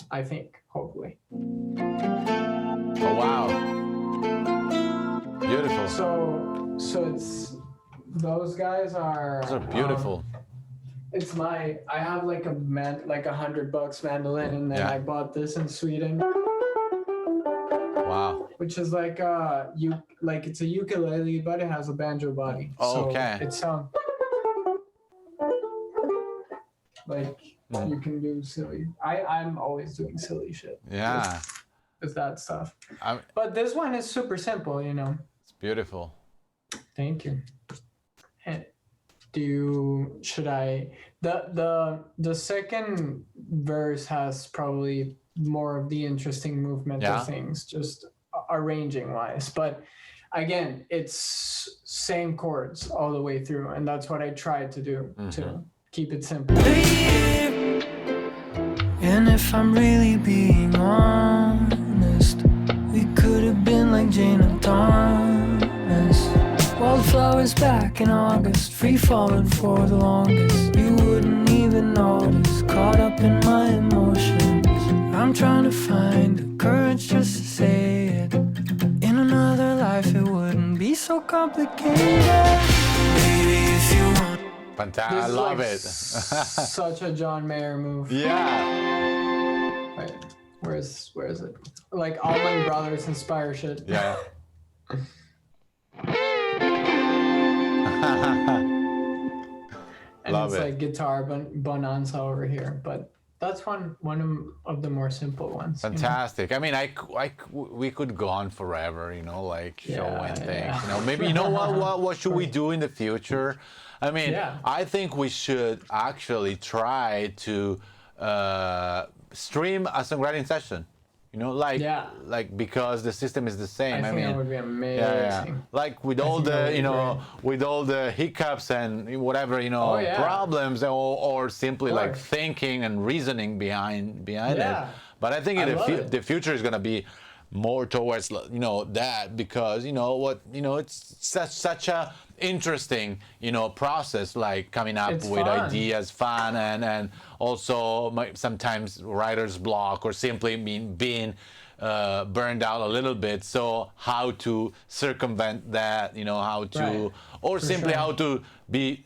I think, hopefully. Oh wow. Beautiful. So it's those guys are. Those are beautiful. It's I have like $100 mandolin, and then I bought this in Sweden. Wow. Which is like it's a ukulele, but it has a banjo body. Oh, okay. So it sounds like you can do silly. I'm always doing silly shit. Yeah. with that stuff. I, But this one is super simple, you know. it's beautiful. Thank you. And should I the second verse has probably more of the interesting movement Yeah. of things, just arranging wise. But again, it's same chords all the way through, and that's what I tried to do to keep it simple. And if I'm really being honest, we could have been like Jane and Thomas. Wildflowers back in August, free falling for the longest. You wouldn't even notice, caught up in my emotions. I'm trying to find the courage just to say it. In another life it wouldn't be so complicated. Baby, if you want. Fantastic. I This is love like it. such a John Mayer move. Yeah. Wait, where is it? Like Allman Brothers inspire shit. Yeah. And Love it's it. like guitar bonanza over here, but that's one of the more simple ones. you know? Fantastic. I mean, we could go on forever, you know, like showing things. Yeah. You know, maybe you know what should we do in the future? I mean, Yeah. I think we should actually try to stream a songwriting session. You know, like because the system is the same. I think that would be amazing. yeah. Like with all think that the, would you be know, great. with all the hiccups and whatever, you know, Oh, yeah. problems or simply Of like course. thinking and reasoning behind Yeah. it. But I think I love it. the future is going to be more towards, you know, that, because, you know, it's such a interesting, you know, process, like coming up It's with fun. ideas, fun, and also sometimes writer's block, or simply being burned out a little bit. So how to circumvent that, you know, how to, Right. or For simply sure. how to be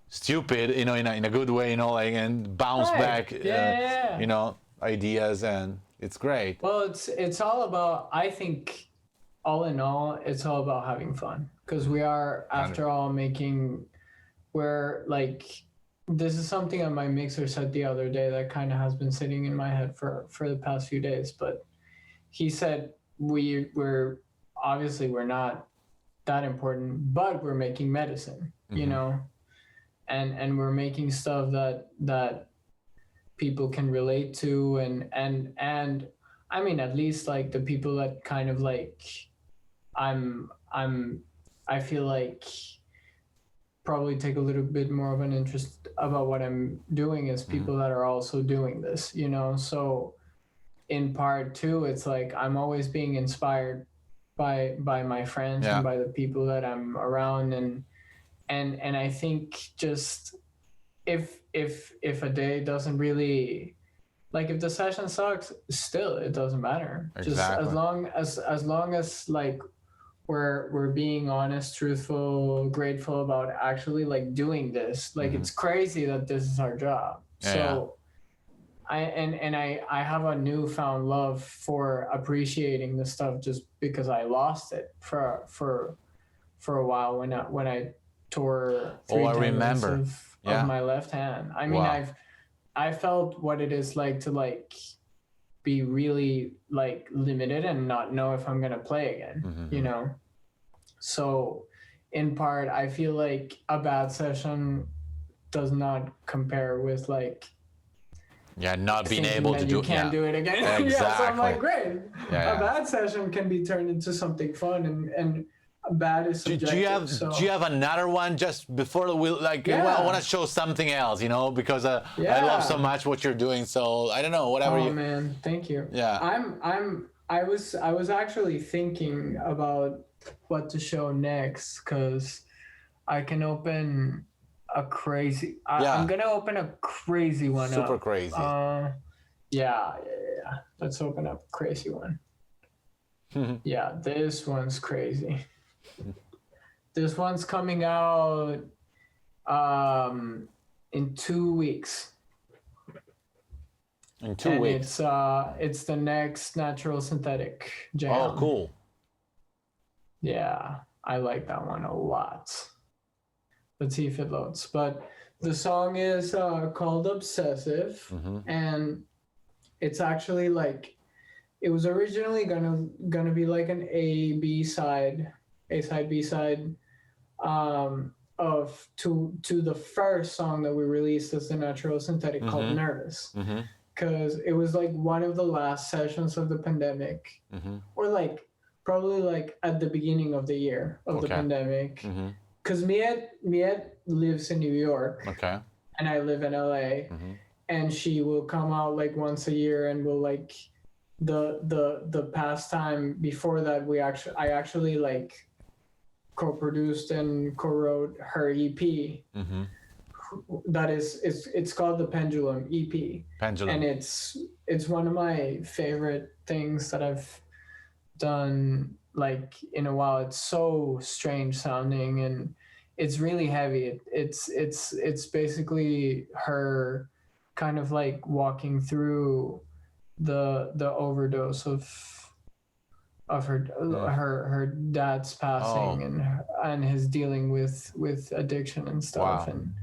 stupid, you know, in a good way, you know, like, and bounce Right. back, Yeah. you know, ideas, and it's great. Well, it's all about, I think, all in all, it's all about having fun, because we are, after all, we're like, this is something that my mixer said the other day that kind of has been sitting in my head for the past few days. But he said we're obviously we're not that important, but we're making medicine, you know, and we're making stuff that people can relate to, and I mean, at least like the people that kind of like I feel like probably take a little bit more of an interest about what I'm doing is people that are also doing this, you know. So in part too, it's like I'm always being inspired by my friends Yeah. and by the people that I'm around, and I think just if a day doesn't really, like, if the session sucks, still it doesn't matter. Just Exactly. as long as like we're being honest, truthful, grateful about actually like doing this. Like it's crazy that this is our job. Yeah, So I have a newfound love for appreciating the stuff, just because I lost it for a while when I tore three I tendons remember. Yeah. of my left hand. I mean, Wow. I felt what it is like to like be really like limited and not know if I'm gonna play again, you know. So in part, I feel like a bad session does not compare with like Yeah, not being thinking able that to you do. can't Yeah. do it again. Yeah, so I'm like, great. Yeah. A bad session can be turned into something fun, and bad is subjective. Do you have another one just before we like? Yeah. I want to show something else, you know, because I love so much what you're doing. So I don't know, whatever Oh you. man, thank you. Yeah. I was actually thinking about what to show next, because I can open a crazy. I'm gonna open a crazy one. Super up. crazy. Yeah. Let's open up a crazy one. Yeah, this one's crazy. This one's coming out in 2 weeks. In 2 weeks. It's the next Natural Synthetic jam. Oh, cool. Yeah, I like that one a lot. Let's see if it loads. But the song is called Obsessive, and it's actually like it was originally gonna be like an A side, B side, of to the first song that we released as the Natural Synthetic called Nervous, because it was like one of the last sessions of the pandemic, or like probably like at the beginning of the year of the pandemic, because Miette lives in New York, and I live in LA, and she will come out like once a year, and will like the past time before that I actually like co-produced and co-wrote her EP. That is, it's called the Pendulum EP. And it's one of my favorite things that I've done like in a while. It's so strange sounding and it's really heavy. It's basically her kind of like walking through the overdose of her dad's passing and his dealing with addiction and stuff. And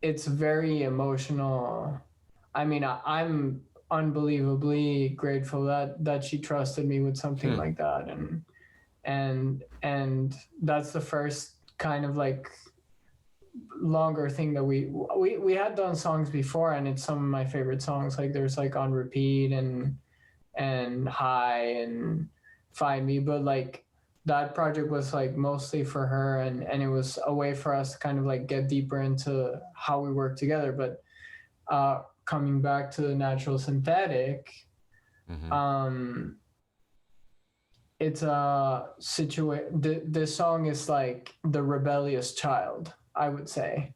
it's very emotional. I mean, I'm unbelievably grateful that she trusted me with something like that, and that's the first kind of like longer thing that we had done songs before, and it's some of my favorite songs. Like there's like On Repeat and High and Find Me, but like that project was like mostly for her, and it was a way for us to kind of like get deeper into how we work together. But coming back to the Natural Synthetic, it's a this song is like the rebellious child, I would say.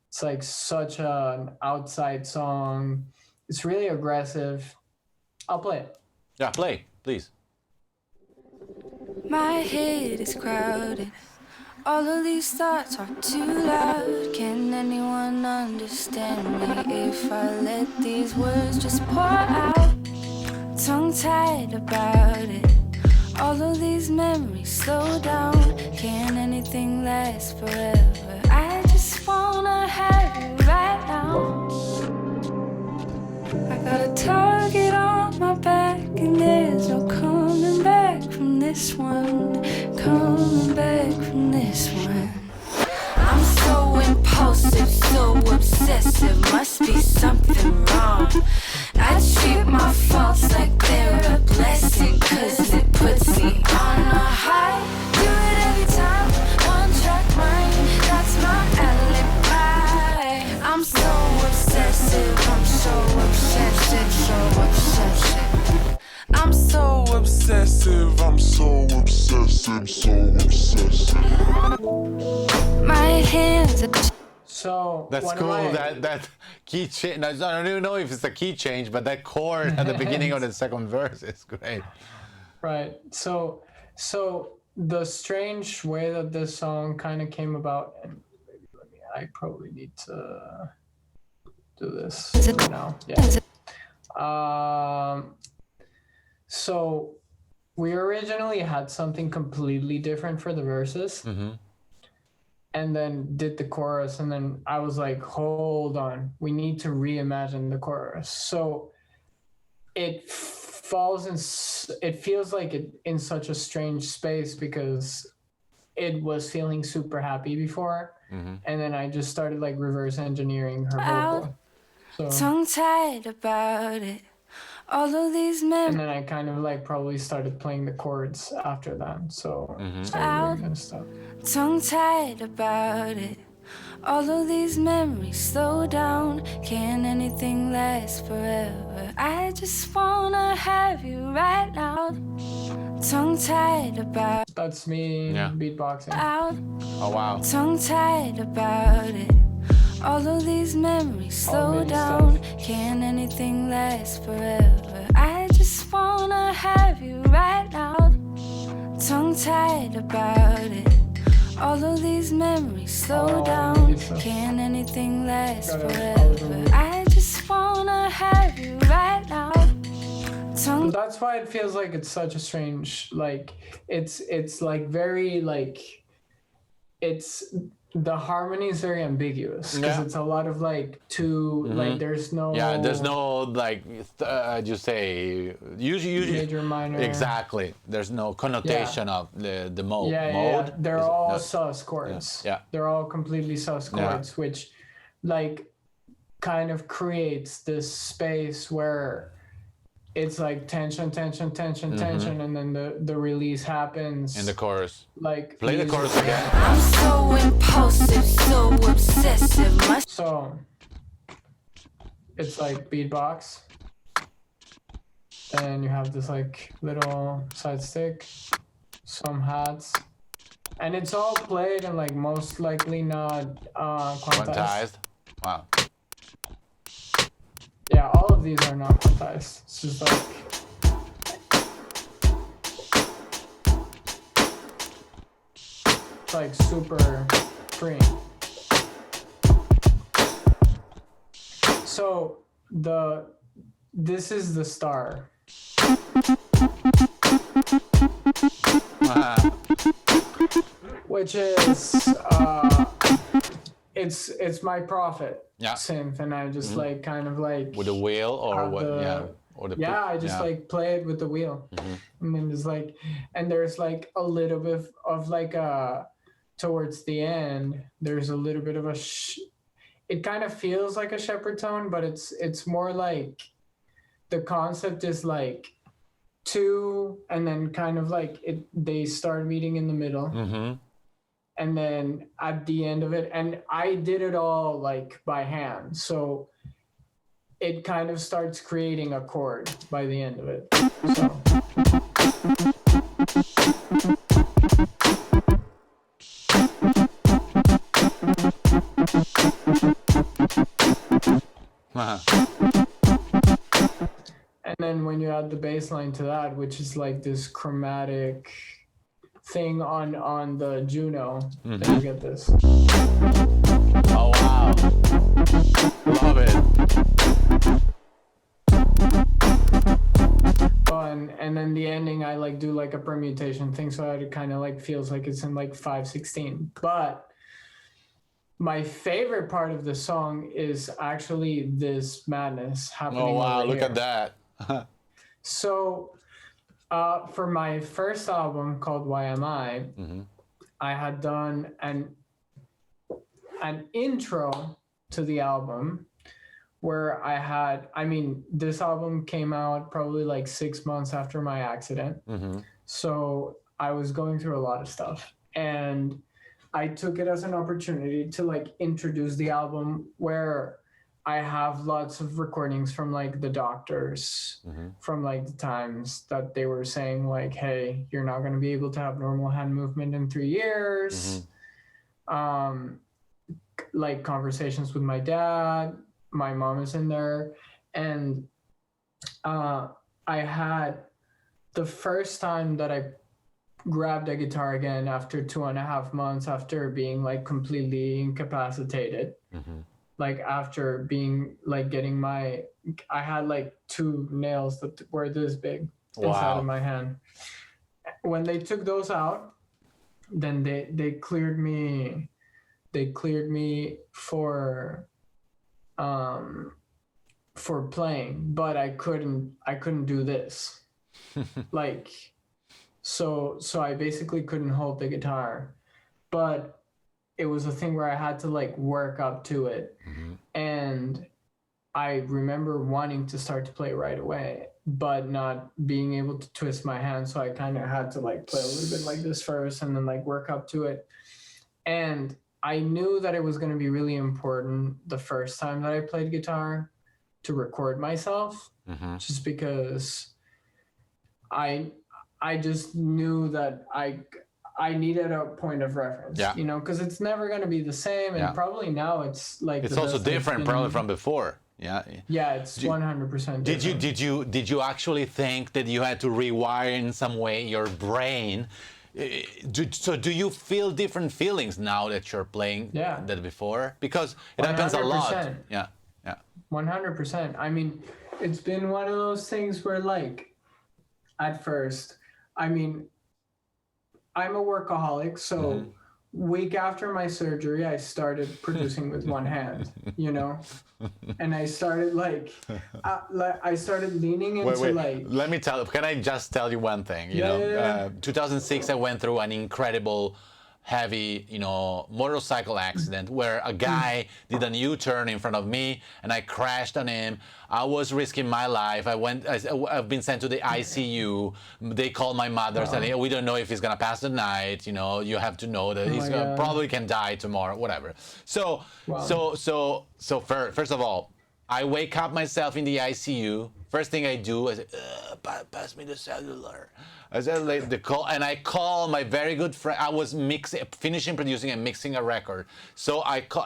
It's like such an outside song. It's really aggressive. I'll play it. Yeah, play, please. My head is crowded. All of these thoughts are too loud. Can anyone understand me if I let these words just pour out? Tongue-tied about it. All of these memories slow down. Can anything last forever? I just wanna have you right now. I got a target on my back, and there's no coming back from this one. Coming back from this one. I'm so impulsive, so obsessive. Must be something wrong. I treat my faults like they're a blessing, 'cause it puts me on a high. Do it every time, one track mind, that's my alibi. I'm so obsessive, I'm so obsessive, so obsessive. I'm so obsessive, I'm so obsessive, so obsessive. My hands are... So that's cool. That key change. I don't even know if it's a key change, but that chord at the beginning of the second verse is great. Right. So the strange way that this song kind of came about, and I probably need to do this right now. Yeah. So we originally had something completely different for the verses. And then did the chorus, and then I was like, hold on, we need to reimagine the chorus. So it feels like it in such a strange space, because it was feeling super happy before, and then I just started like reverse engineering her vocal. So tongue-tied about it. All of these men. And then I kind of like probably started playing the chords after that. So started doing this stuff. Tongue-tied about it. All of these memories slow down. Can anything last forever? I just wanna have you right now. Tongue-tied about. That's me beatboxing. Oh wow. Tongue-tied about it. All of these memories slow down. Stuff. Can anything last forever? I just wanna have you right now. Tongue-tied about it. All of these memories slow down. Can anything last forever? I just wanna have you right now. That's why it feels like it's such a strange, like it's like very like it's the harmony is very ambiguous because Yeah. it's a lot of like two like there's no There's no like you say usually major minor. exactly. There's no connotation of the mode. Yeah. They're all no, sus chords. Yeah. They're all completely sus chords, which like kind of creates this space where it's like tension, tension, tension, tension, and then the release happens. In the chorus. Like Play the chorus again. I'm so impulsive, so obsessive. So it's like beatbox. Then you have this like little side stick, some hats. And it's all played and like most likely not quantized. Wow. Yeah, all of these are not quantized. It's just like it's like super free. So this is the star. Which is it's my prophet synth, and I just like kind of like with the wheel or what? I just like play it with the wheel, and then there's like, and there's like a little bit of like towards the end there's a little bit of a it kind of feels like a shepherd tone, but it's more like the concept is like two, and then kind of like they start meeting in the middle. And then at the end of it, and I did it all like by hand, so it kind of starts creating a chord by the end of it. So. And then when you add the bass line to that, which is like this chromatic thing on the Juno, then you get this. Oh wow. Love it. And then the ending I like do like a permutation thing, so it kind of like feels like it's in like 5/16. But my favorite part of the song is actually this madness happening. Oh wow, look here. at that. So for my first album called Why Am I had done an intro to the album where this album came out probably like 6 months after my accident. So I was going through a lot of stuff, and I took it as an opportunity to like introduce the album where I have lots of recordings from like the doctors from like the times that they were saying like, hey, you're not going to be able to have normal hand movement in 3 years. Like conversations with my dad, my mom is in there. And I had the first time that I grabbed a guitar again after 2.5 months after being like completely incapacitated. Like after being like getting I had like 2 nails that were this big inside of my hand. When they took those out, then they cleared me for playing, but I couldn't do this. Like so I basically couldn't hold the guitar, but it was a thing where I had to like work up to it. And I remember wanting to start to play right away, but not being able to twist my hand. So I kind of had to like play a little bit like this first and then like work up to it. And I knew that it was going to be really important the first time that I played guitar to record myself, just because I just knew that I needed a point of reference, you know, because it's never going to be the same. And probably now it's like... It's also different probably from before. Yeah. Yeah, it's 100% different. Did you actually think that you had to rewire in some way your brain? So do you feel different feelings now that you're playing than before? Because it happens a lot. Yeah. 100%. I mean, it's been one of those things where like, at first, I mean, I'm a workaholic, so week after my surgery, I started producing with one hand, you know, and I started I started leaning into Wait. Let me tell. Can I just tell you one thing? You know, 2006, I went through an incredible, heavy, motorcycle accident where a guy did a U-turn in front of me and I crashed on him. I was risking my life. I've been sent to the ICU. They called my mother saying, we don't know if he's gonna pass the night. You know, you have to know that he's probably can die tomorrow, whatever. So first of all, I wake up myself in the ICU. First thing I do is, pass me the cellular. I said the call, and I call my very good friend. I was finishing producing and mixing a record. So I call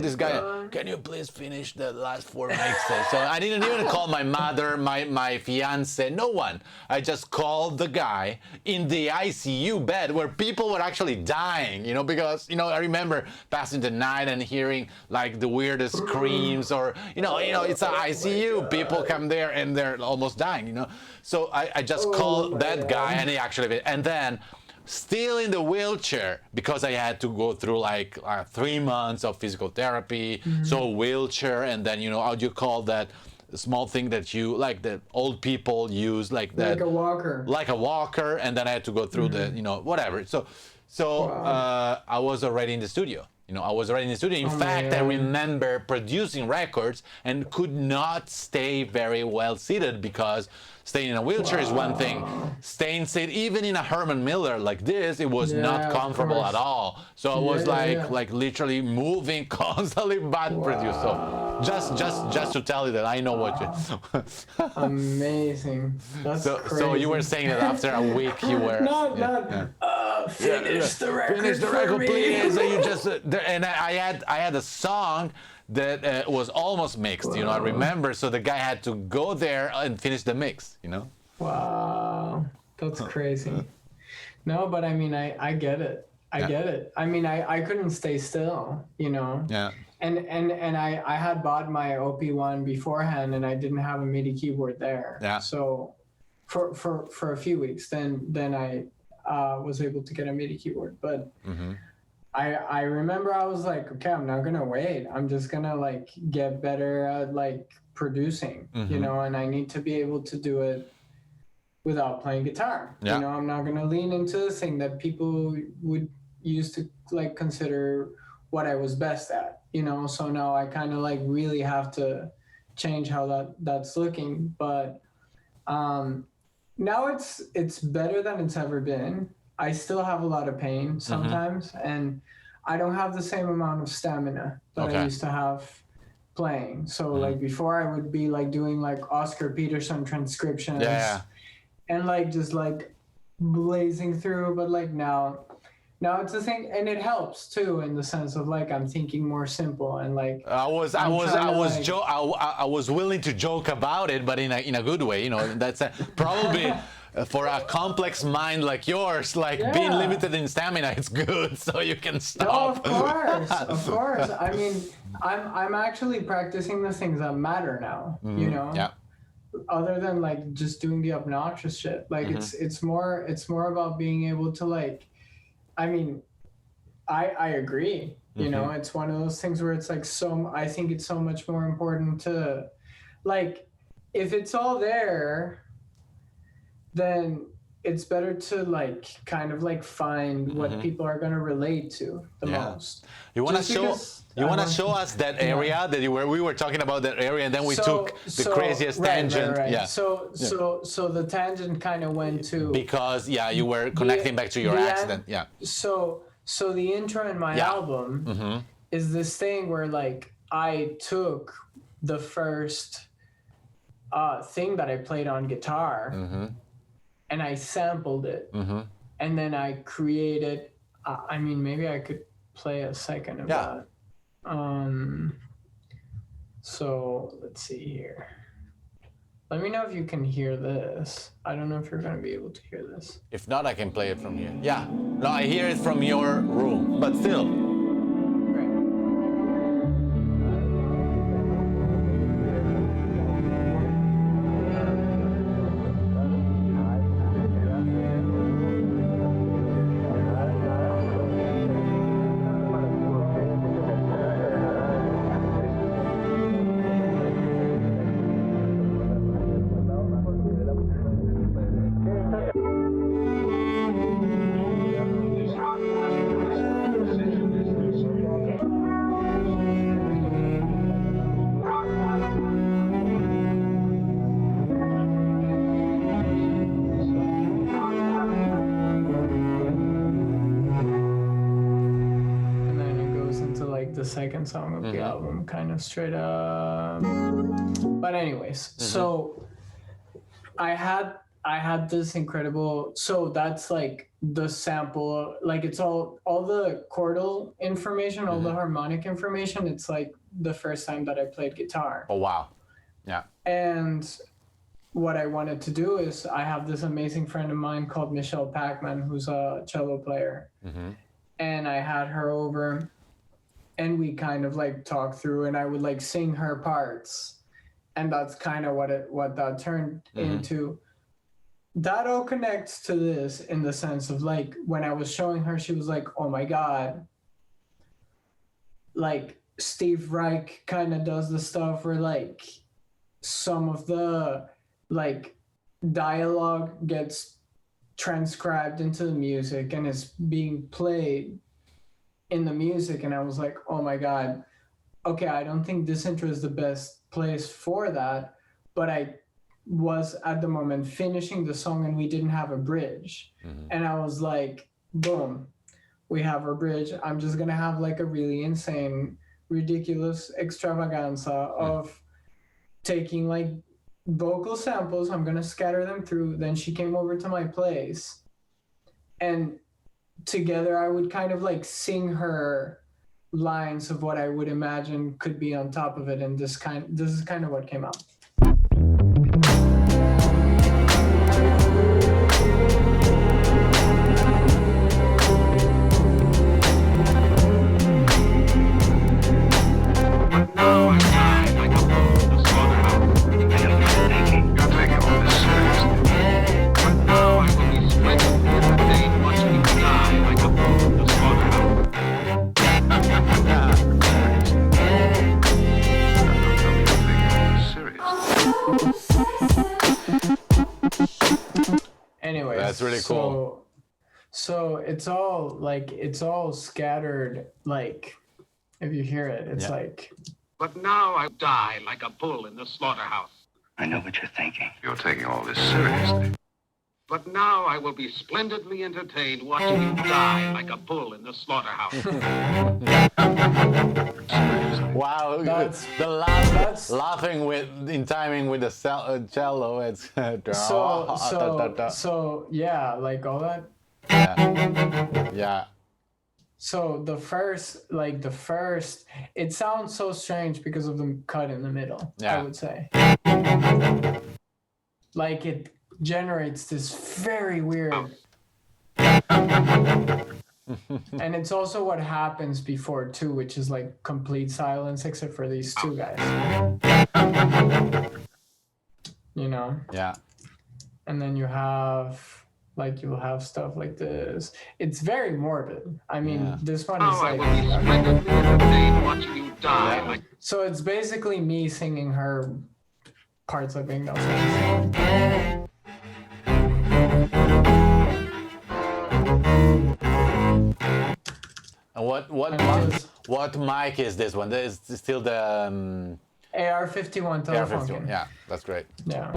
this guy. Can you please finish the last 4 mixes? So I didn't even call my mother, my fiance, no one. I just called the guy in the ICU bed where people were actually dying. You know, because I remember passing the night and hearing like the weirdest screams, or it's an ICU. People come there and they're almost dying. You know. So I just called that guy, and he actually, and then still in the wheelchair, because I had to go through like 3 months of physical therapy, so wheelchair, and then how do you call that small thing that you like that old people use, like that, like a walker, and then I had to go through the whatever. So I was already in the studio. I was already in the studio. In fact, I remember producing records and could not stay very well seated because staying in a wheelchair is one thing. Staying seated, even in a Herman Miller like this, it was not comfortable at all. So I was like literally moving constantly, but produce. So just to tell you that I know what you. Amazing. That's crazy. So you were saying that after a week you were. Finish the record. Finish the record, please. And you just and I had a song that was almost mixed. I remember. So the guy had to go there and finish the mix. Wow, that's crazy. No, but I mean, I get it. I get it. I mean, I couldn't stay still. Yeah. And I had bought my OP1 beforehand, and I didn't have a MIDI keyboard there. Yeah. So for a few weeks, then I was able to get a MIDI keyboard, but. I remember I was like, okay, I'm not gonna wait. I'm just gonna like get better at like producing, and I need to be able to do it without playing guitar. Yeah. I'm not gonna lean into the thing that people would used to like consider what I was best at, So now I kind of like really have to change how that's looking. But now it's better than it's ever been. I still have a lot of pain sometimes, and I don't have the same amount of stamina that I used to have playing. So like before, I would be like doing like Oscar Peterson transcriptions, and like just like blazing through. But like now it's the thing, and it helps too in the sense of like I'm thinking more simple, and like I was willing to joke about it, but in a good way. That's probably. For a complex mind like yours, being limited in stamina, it's good, so you can stop. No, of course. I mean, I'm actually practicing the things that matter now. Yeah. Other than like just doing the obnoxious shit, like it's more about being able to like. I mean, I agree. It's one of those things where it's like I think it's so much more important to, like, if it's all there. Then it's better to like kind of like find what people are gonna relate to the most. You wanna show us that area that we were talking about that area, and then we took the craziest tangent. Right. Yeah. So the tangent kind of went to because you were connecting back to your accident. Yeah. So the intro in my album is this thing where like I took the first thing that I played on guitar. And I sampled it, and then I created. I mean, maybe I could play a second of that. So let's see here. Let me know if you can hear this. I don't know if you're going to be able to hear this. If not, I can play it from here. Yeah. No, I hear it from your room, but still. second song of the album, kind of straight up. But anyways, so I had this incredible. So that's like the sample. Like it's all the chordal information, all the harmonic information. It's like the first time that I played guitar. Oh wow, yeah. And what I wanted to do is I have this amazing friend of mine called Michelle Packman, who's a cello player. And I had her over and we kind of like talked through and I would like sing her parts. And that's kind of what that turned into. That all connects to this in the sense of like when I was showing her, she was like, oh my God. Like Steve Reich kind of does the stuff where like some of the like dialogue gets transcribed into the music and is being played in the music. And I was like, oh my God, okay, I don't think this intro is the best place for that. But I was at the moment finishing the song and we didn't have a bridge. And I was like, boom, we have our bridge. I'm just gonna have like a really insane, ridiculous extravaganza of taking like vocal samples. I'm gonna scatter them through. Then she came over to my place and together I would kind of like sing her lines of what I would imagine could be on top of it. And this is kind of what came out. Anyway, that's really cool. So it's all scattered. Like if you hear it, it's like. But now I die like a bull in the slaughterhouse. I know what you're thinking. You're taking all this seriously. But now I will be splendidly entertained watching you die like a bull in the slaughterhouse. Wow, That's- the laugh, laughing in timing with the cello. It's So yeah, like all that. Yeah. So the first, it sounds so strange because of the cut in the middle. Yeah. I would say. Like it generates this very weird. And it's also what happens before too, which is like complete silence except for these two guys. You know? Yeah. And then you'll have stuff like this. It's very morbid. I mean, this one is Now I like. will be splendidly entertained watching you die like. So it's basically me singing her parts that make no sense. And what mic is this one? Is still the AR-51 telephone. AR-51. Yeah, that's great. Yeah.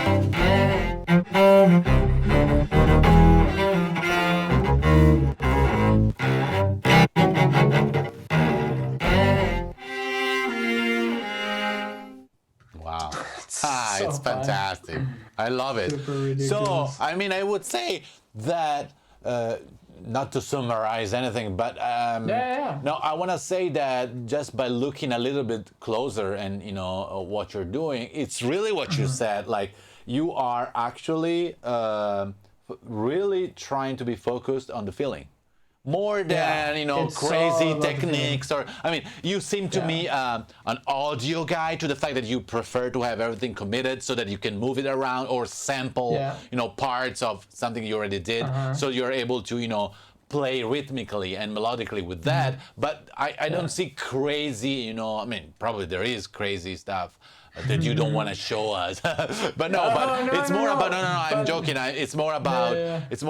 Wow. So It's fun. fantastic. I love it. Super ridiculous. So, I mean, I would say that, not to summarize anything, but Yeah. no, I want to say that just by looking a little bit closer and, what you're doing, it's really what you said. Like, you are actually really trying to be focused on the feeling. More than, it's all crazy about the techniques you seem to me an audio guy to the fact that you prefer to have everything committed so that you can move it around or sample, parts of something you already did. So you're able to, play rhythmically and melodically with that. But I don't see crazy, probably there is crazy stuff that you don't want to show us. But it's more about, I'm joking. It's more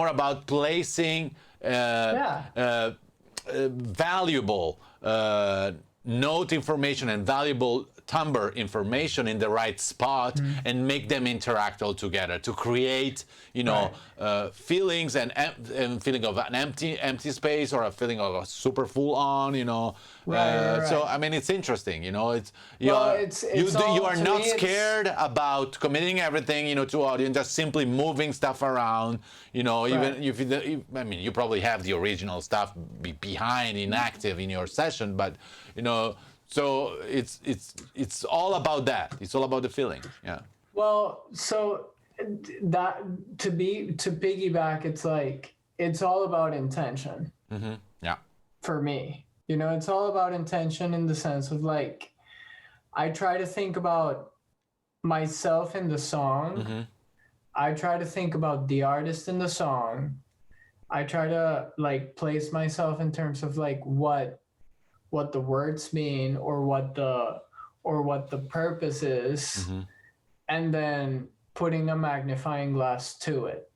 about placing valuable note information and valuable timbre information in the right spot and make them interact all together to create, you know, feelings and feeling of an empty space or a feeling of a super full on, you know. So I mean, it's interesting, you know. It's you are not scared about committing everything, you know, to audience, just simply moving stuff around, you know. Even if I mean, you probably have the original stuff behind inactive in your session, but you know. So it's all about that. It's all about the feeling. Yeah. Well, so that to piggyback, it's like it's all about intention. Yeah. For me, you know, it's all about intention in the sense of like, I try to think about myself in the song. I try to think about the artist in the song. I try to like place myself in terms of like what the words mean or what the purpose is, and then putting a magnifying glass to it.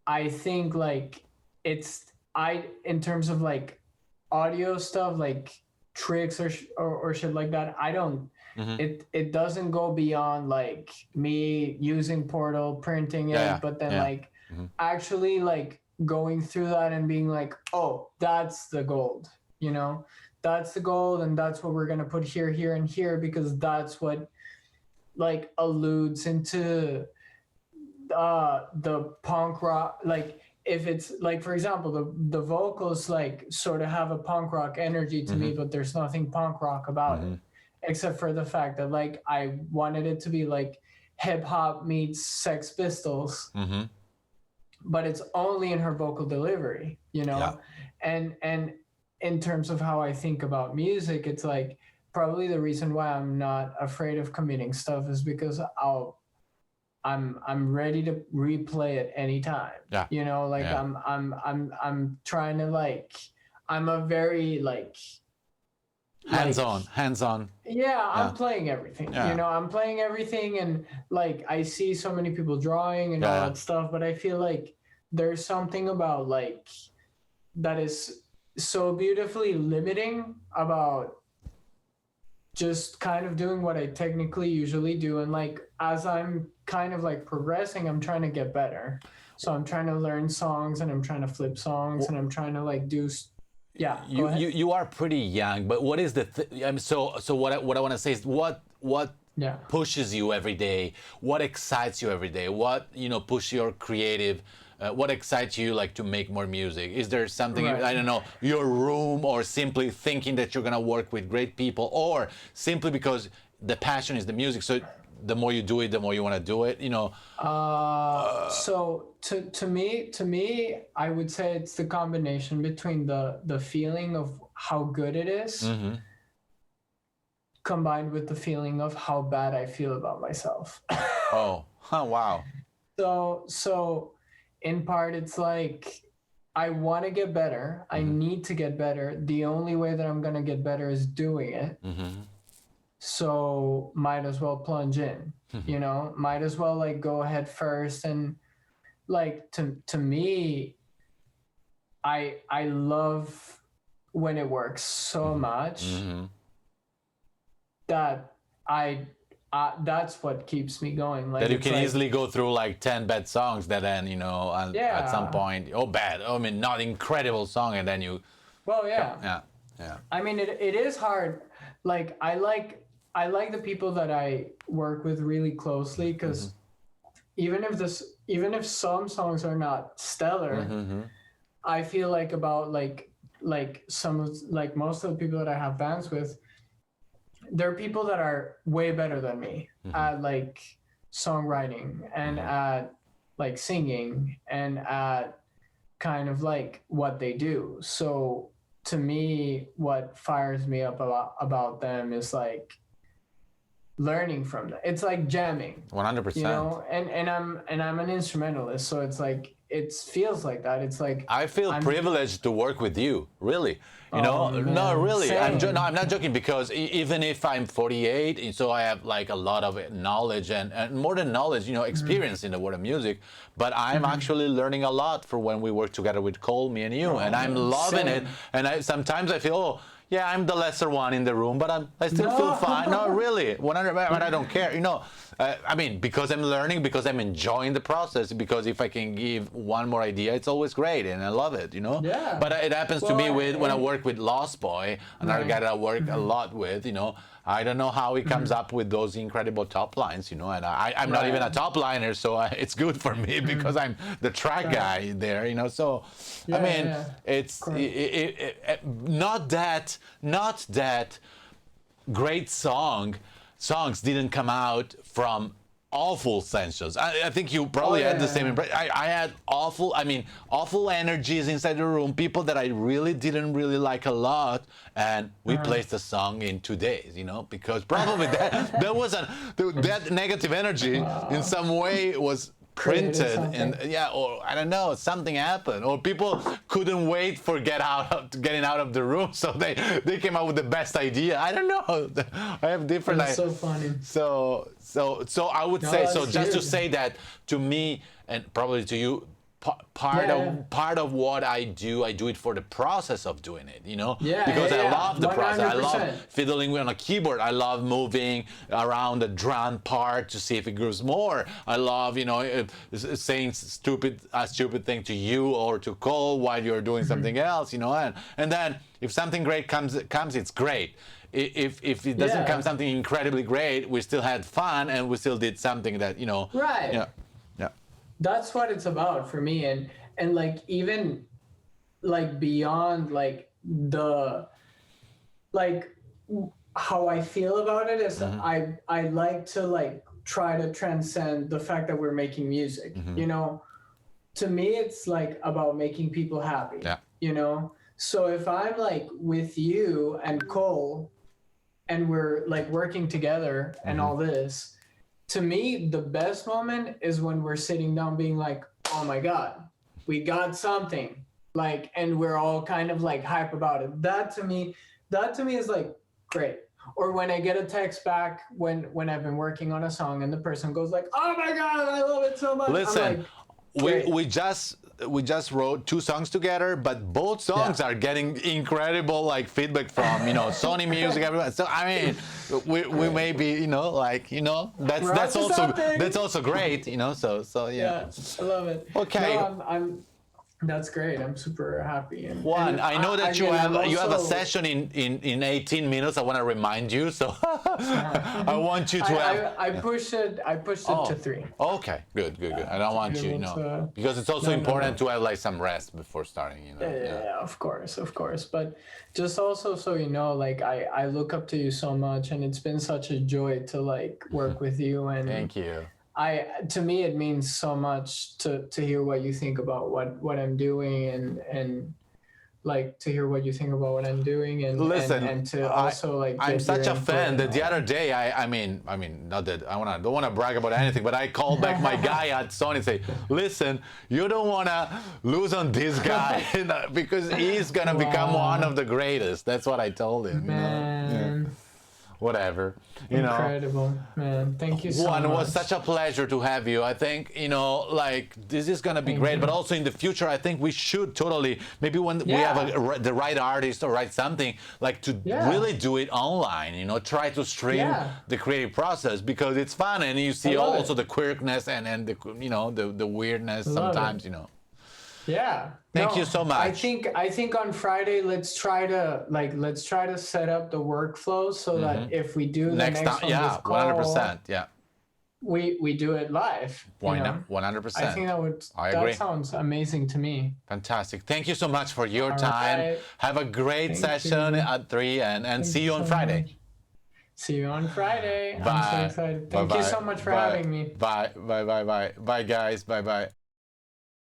I think like in terms of like audio stuff, like tricks or shit like that, I don't it doesn't go beyond like me using Portal, printing it, but then like actually like going through that and being like, oh, that's the gold, you know. That's the gold, and that's what we're gonna put here, here, and here, because that's what like alludes into the punk rock. Like if it's like, for example, the vocals like sort of have a punk rock energy to me, but there's nothing punk rock about it, except for the fact that like I wanted it to be like hip hop meets Sex Pistols, but it's only in her vocal delivery, you know, and in terms of how I think about music, it's like probably the reason why I'm not afraid of committing stuff is because I'm ready to replay it anytime. Yeah. You know, like I'm trying to like, I'm a very like hands-on. Yeah, I'm playing everything. You know, I'm playing everything, and like I see so many people drawing and all that stuff, but I feel like there's something about like that is so beautifully limiting about just kind of doing what I technically usually do. And like as I'm kind of like progressing, I'm trying to get better. So I'm trying to learn songs, and I'm trying to flip songs, and I'm trying to like do you are pretty young, but what is the I mean, so what I want to say is what pushes you every day, what excites you every day, what, you know, push your creative, what excites you like to make more music? Is there something, I don't know, your room, or simply thinking that you're gonna work with great people, or simply because the passion is the music, so the more you do it, the more you want to do it, you know? So to me, I would say it's the combination between the feeling of how good it is, combined with the feeling of how bad I feel about myself. Oh, wow. So in part, it's like, I want to get better. I need to get better. The only way that I'm going to get better is doing it. So might as well plunge in, you know, might as well like go ahead first. And like, to me, I love when it works so much that that's what keeps me going. Like, that you can easily go through like 10 bad songs that then, you know, at some point, I mean, not incredible song, and then you... Well, yeah. I mean, it is hard. Like, I like the people that I work with really closely, because even if some songs are not stellar, I feel like about like most of the people that I have bands with, they're people that are way better than me at like songwriting and at like singing and at kind of like what they do. So to me, what fires me up about them is like learning from them. It's like jamming. 100%. You know, and I'm an instrumentalist, so it's like it feels like that. It's like I feel privileged to work with you, really. You know, no, really. I'm not joking, because even if I'm 48, and so I have like a lot of knowledge and more than knowledge, you know, experience in the world of music. But I'm actually learning a lot for when we work together with Cole, me and you, and I'm loving it. And sometimes I feel, yeah, I'm the lesser one in the room, but I still feel fine. No, really, 100. But I don't care. I mean, because I'm learning, because I'm enjoying the process. Because if I can give one more idea, it's always great, and I love it. Yeah. But it happens to me when I work with Lost Boy, another guy that I work a lot with. I don't know how he comes up with those incredible top lines. And I'm not even a top liner, so it's good for me because I'm the track guy there. So I mean, it's not that great songs didn't come out from awful sessions. I think you probably had the same impression. I had awful energies inside the room, people that I really didn't really like a lot, and we placed the song in 2 days, because probably that wasn't that negative energy in some way was printed, and or I don't know, something happened, or people couldn't wait for getting out of the room, so they came up with the best idea. I don't know. I have different. That's so funny. So I would say, so just to say that to me and probably to you, part of what I do it for the process of doing it, because I love the process. 100%. I love fiddling on a keyboard. I love moving around the drum part to see if it grows more. I love, saying a stupid thing to you or to Cole while you're doing something else, and then if something great comes, it's great. If it doesn't come something incredibly great, we still had fun and we still did something that, Right. Yeah. That's what it's about for me, and like even like beyond like the like how I feel about it is I like to like try to transcend the fact that we're making music. To me it's like about making people happy. So if I'm like with you and Cole and we're like working together and all this, to me, the best moment is when we're sitting down being like, oh my God, we got something, like, and we're all kind of like hype about it. That to me is like great. Or when I get a text back when I've been working on a song and the person goes like, oh my God, I love it so much. Listen, like, we just wrote 2 songs together, but both songs are getting incredible like feedback from Sony Music, everyone. So I mean, we may be that's also great, So yeah. I love it. Okay. No, I'm that's great. I'm super happy. And I know that you have a also, session in 18 minutes. I want to remind you, so I want you to have. I pushed it to 3. Okay, good. I don't want you, because it's also important to have like some rest before starting. Yeah, of course. But just also so like I look up to you so much, and it's been such a joy to like work with you. And thank you. To me it means so much to hear what you think about what I'm doing, and like to hear what you think about what I'm doing, and listen, and to also like I'm such a fan that the other day I mean not that don't want to brag about anything, but I called back my guy at Sony and say, listen, you don't want to lose on this guy because he's gonna become one of the greatest. That's what I told him. Man. Whatever, Incredible, man. Thank you so much. It was such a pleasure to have you. I think, like, this is going to be great, but also in the future, I think we should totally, maybe when we have the right artist or write something, like to really do it online, try to stream the creative process, because it's fun, and you see also the quirkiness and the, the weirdness sometimes, Yeah. Thank you so much. I think on Friday let's try to set up the workflow so that if we do the next one with Cole, 100%. Yeah. We do it live. Why not? 100%. I think that sounds amazing to me. Fantastic. Thank you so much for your time. Right. Have a great session at 3 and see you on Friday. Much. See you on Friday. Bye. I'm so excited. Thank you so much for having me. Bye. Bye, guys. Bye.